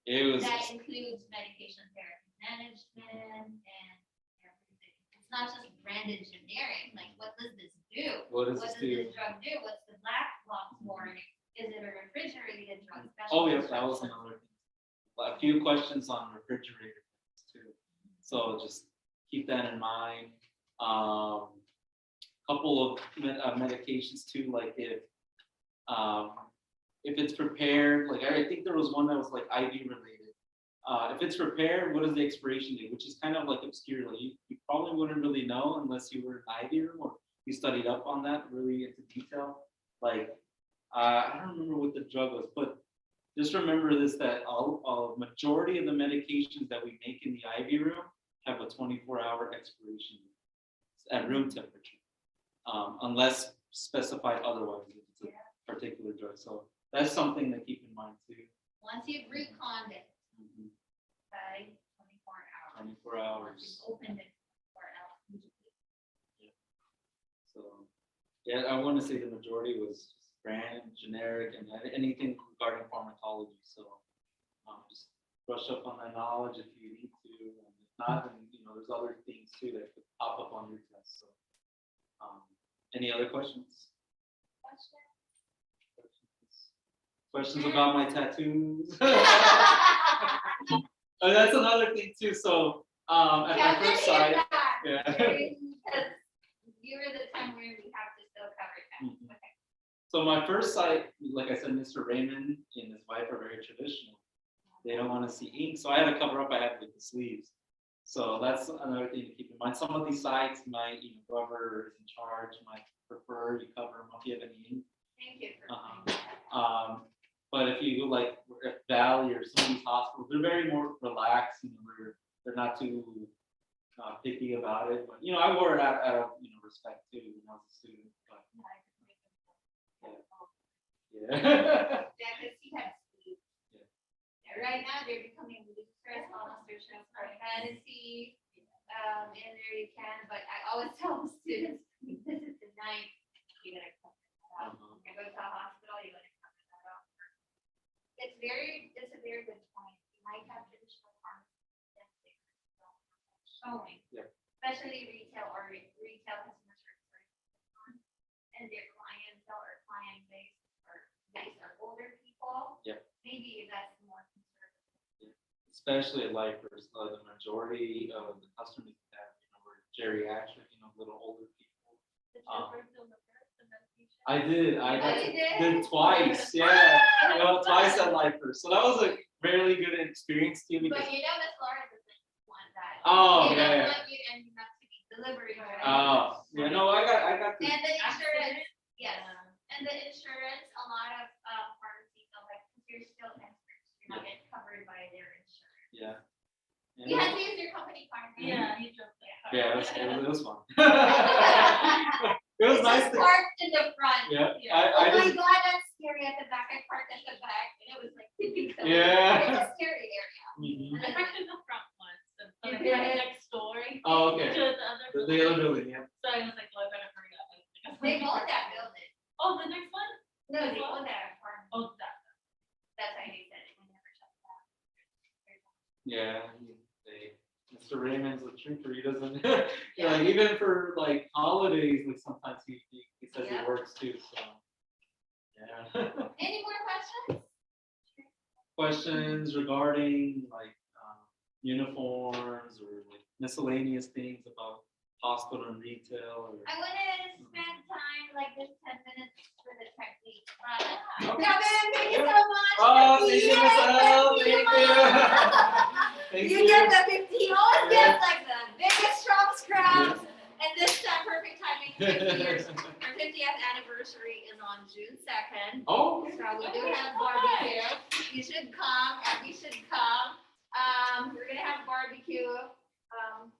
Speaker 1: It was.
Speaker 3: That includes medication therapy management and everything. It's not just branded generic, like what does this do?
Speaker 1: What
Speaker 3: What
Speaker 1: does
Speaker 3: does
Speaker 1: this do?
Speaker 3: this drug do? What's the black box warning? Is it a refrigerated drug?
Speaker 1: Oh
Speaker 3: Special
Speaker 1: yes, that was
Speaker 3: instructions.
Speaker 1: another thing. A few questions on refrigerator too. So just keep that in mind. Couple of medications too, like if it's prepared, like I think there was one that was like IV related. If it's prepared, what is the expiration date? Which is kind of like obscure. Like you probably wouldn't really know unless you were in IV room or you studied up on that really into detail. Like I don't remember what the drug was, but just remember this, that a majority of the medications that we make in the IV room have a 24-hour expiration at room temperature, unless specified otherwise if it's a particular drug. So that's something to keep in mind too.
Speaker 3: Once you've reconned it,
Speaker 1: Mhm.
Speaker 3: okay, 24 hours.
Speaker 1: 24
Speaker 3: Once
Speaker 1: hours.
Speaker 3: you've opened it, 24 hours.
Speaker 1: So yeah, I want to say the majority was brand, generic, and anything regarding pharmacology. So just brush up on that knowledge if you need to, and if not, then there's other things too that could pop up on your test. So any other questions? Questions about my tattoos? Oh, that's another thing too. So at my first site, yeah.
Speaker 3: Because you were the time where we have to still cover that.
Speaker 1: Mhm.
Speaker 3: Okay.
Speaker 1: So my first site, like I said, Mr. Raymond and his wife are very traditional. They don't want to see ink, so I had to cover up. I had with the sleeves. So that's another thing to keep in mind. Some of these sites might, whoever is in charge might prefer you cover them up if you have any ink.
Speaker 3: Thank you for
Speaker 1: Uh-huh.
Speaker 3: saying that.
Speaker 1: But if you go like at Valley or some of these hospitals, they're very more relaxed. They're not too picky about it. But I wore it out of respect too, as a student. But yeah.
Speaker 3: Yeah, because he had sleep.
Speaker 1: Yeah.
Speaker 3: Yeah, right now, they're becoming looser, almost their chefs are fantasy. In there you can, but I always tell the students, this is the night, you gotta cover that up.
Speaker 1: Uh-huh.
Speaker 3: You go to the hospital, you gotta cover that up. It's a very good point. You might have traditional pharmacy showing.
Speaker 1: Yeah.
Speaker 3: Especially retail customers and their clientele or client base are older people.
Speaker 1: Yeah.
Speaker 3: Maybe that's more conservative.
Speaker 1: Especially at Lifers, the majority of the customers we have, were geriatric, little older people.
Speaker 2: Did you ever feel the medication?
Speaker 1: I did. I
Speaker 3: Oh, you
Speaker 1: did twice. Yeah, twice at Lifers. So that was a really good experience too. Because
Speaker 3: But Miss Laura doesn't want that.
Speaker 1: Oh,
Speaker 3: They
Speaker 1: yeah,
Speaker 3: don't
Speaker 1: yeah.
Speaker 3: want you ending up to be delivery. Right?
Speaker 1: yeah, no, I got the
Speaker 3: And the insurance, yes.
Speaker 2: Yeah.
Speaker 3: And the insurance, a lot of pharmacies are like, you're still experts, you're not getting covered by their insurance.
Speaker 1: yeah.
Speaker 3: You had to use your company card. right?
Speaker 2: Yeah, you drove the car.
Speaker 1: Yeah, it was fun. It
Speaker 3: It's
Speaker 1: was nice.
Speaker 3: just parked in the front.
Speaker 1: Yeah,
Speaker 2: Yeah.
Speaker 1: I
Speaker 3: Oh my
Speaker 1: just
Speaker 3: God, that's scary at the back. I parked at the back and it was like.
Speaker 1: Yeah.
Speaker 3: It's a scary area.
Speaker 1: Mhm.
Speaker 2: I parked in the front once, and
Speaker 3: You
Speaker 2: I parked
Speaker 3: did?
Speaker 2: next door.
Speaker 1: Oh, okay.
Speaker 2: To the other
Speaker 1: The
Speaker 2: building.
Speaker 1: other building, yeah.
Speaker 2: So I was like, well, I better hurry up.
Speaker 1: Yeah, Mr. Raymond's a trooper, he doesn't, you know, even for like holidays, like sometimes he says he
Speaker 3: Yeah.
Speaker 1: works too, so. Yeah.
Speaker 3: Any more questions?
Speaker 1: Questions regarding like uniforms or like miscellaneous things about hospital and retail or?
Speaker 3: I wanna spend time like this 10 minutes for the technique.
Speaker 1: Okay.
Speaker 3: Kevin, thank you so much.
Speaker 1: Oh, thank you,
Speaker 3: Yay,
Speaker 1: Miss L,
Speaker 3: thank you.
Speaker 1: thank you. Thank
Speaker 3: You get the 50, he always
Speaker 1: Yeah.
Speaker 3: gets like the biggest strong scrubs. And this time, perfect timing, 50 years, our 50th anniversary is on June 2nd.
Speaker 1: Oh, okay.
Speaker 3: So we do have barbecue. You should come, and we should come. We're gonna have barbecue.
Speaker 2: Lunch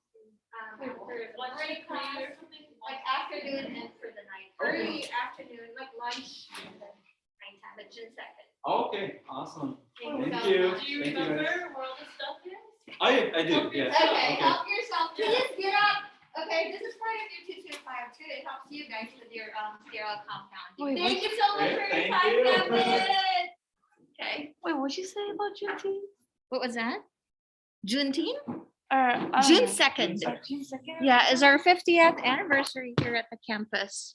Speaker 3: Morning
Speaker 2: break
Speaker 3: class,
Speaker 2: or something?
Speaker 3: like afternoon and for the night, early afternoon, like lunch, and then nighttime, but June 2nd.
Speaker 1: Okay, awesome.
Speaker 3: Thank
Speaker 1: Thank
Speaker 3: so
Speaker 1: you.
Speaker 3: much.
Speaker 2: Do you
Speaker 1: Thank you,
Speaker 2: remember
Speaker 1: guys.
Speaker 2: where all this stuff is?
Speaker 1: I do, yes.
Speaker 3: Okay, help yourself. Please get up. Okay, this is part of your 2252. It helps you guys with your sterile compounding.
Speaker 4: Wait,
Speaker 3: Thank you so much
Speaker 1: Great,
Speaker 3: for your
Speaker 1: thank
Speaker 3: time,
Speaker 1: you.
Speaker 3: Kevin. Okay,
Speaker 4: Wait, what'd you say about Juneteenth?
Speaker 3: what was that? Juneteenth?
Speaker 4: I don't
Speaker 3: June
Speaker 4: know.
Speaker 3: 2nd.
Speaker 4: Yeah, it's our 50th anniversary here at the campus.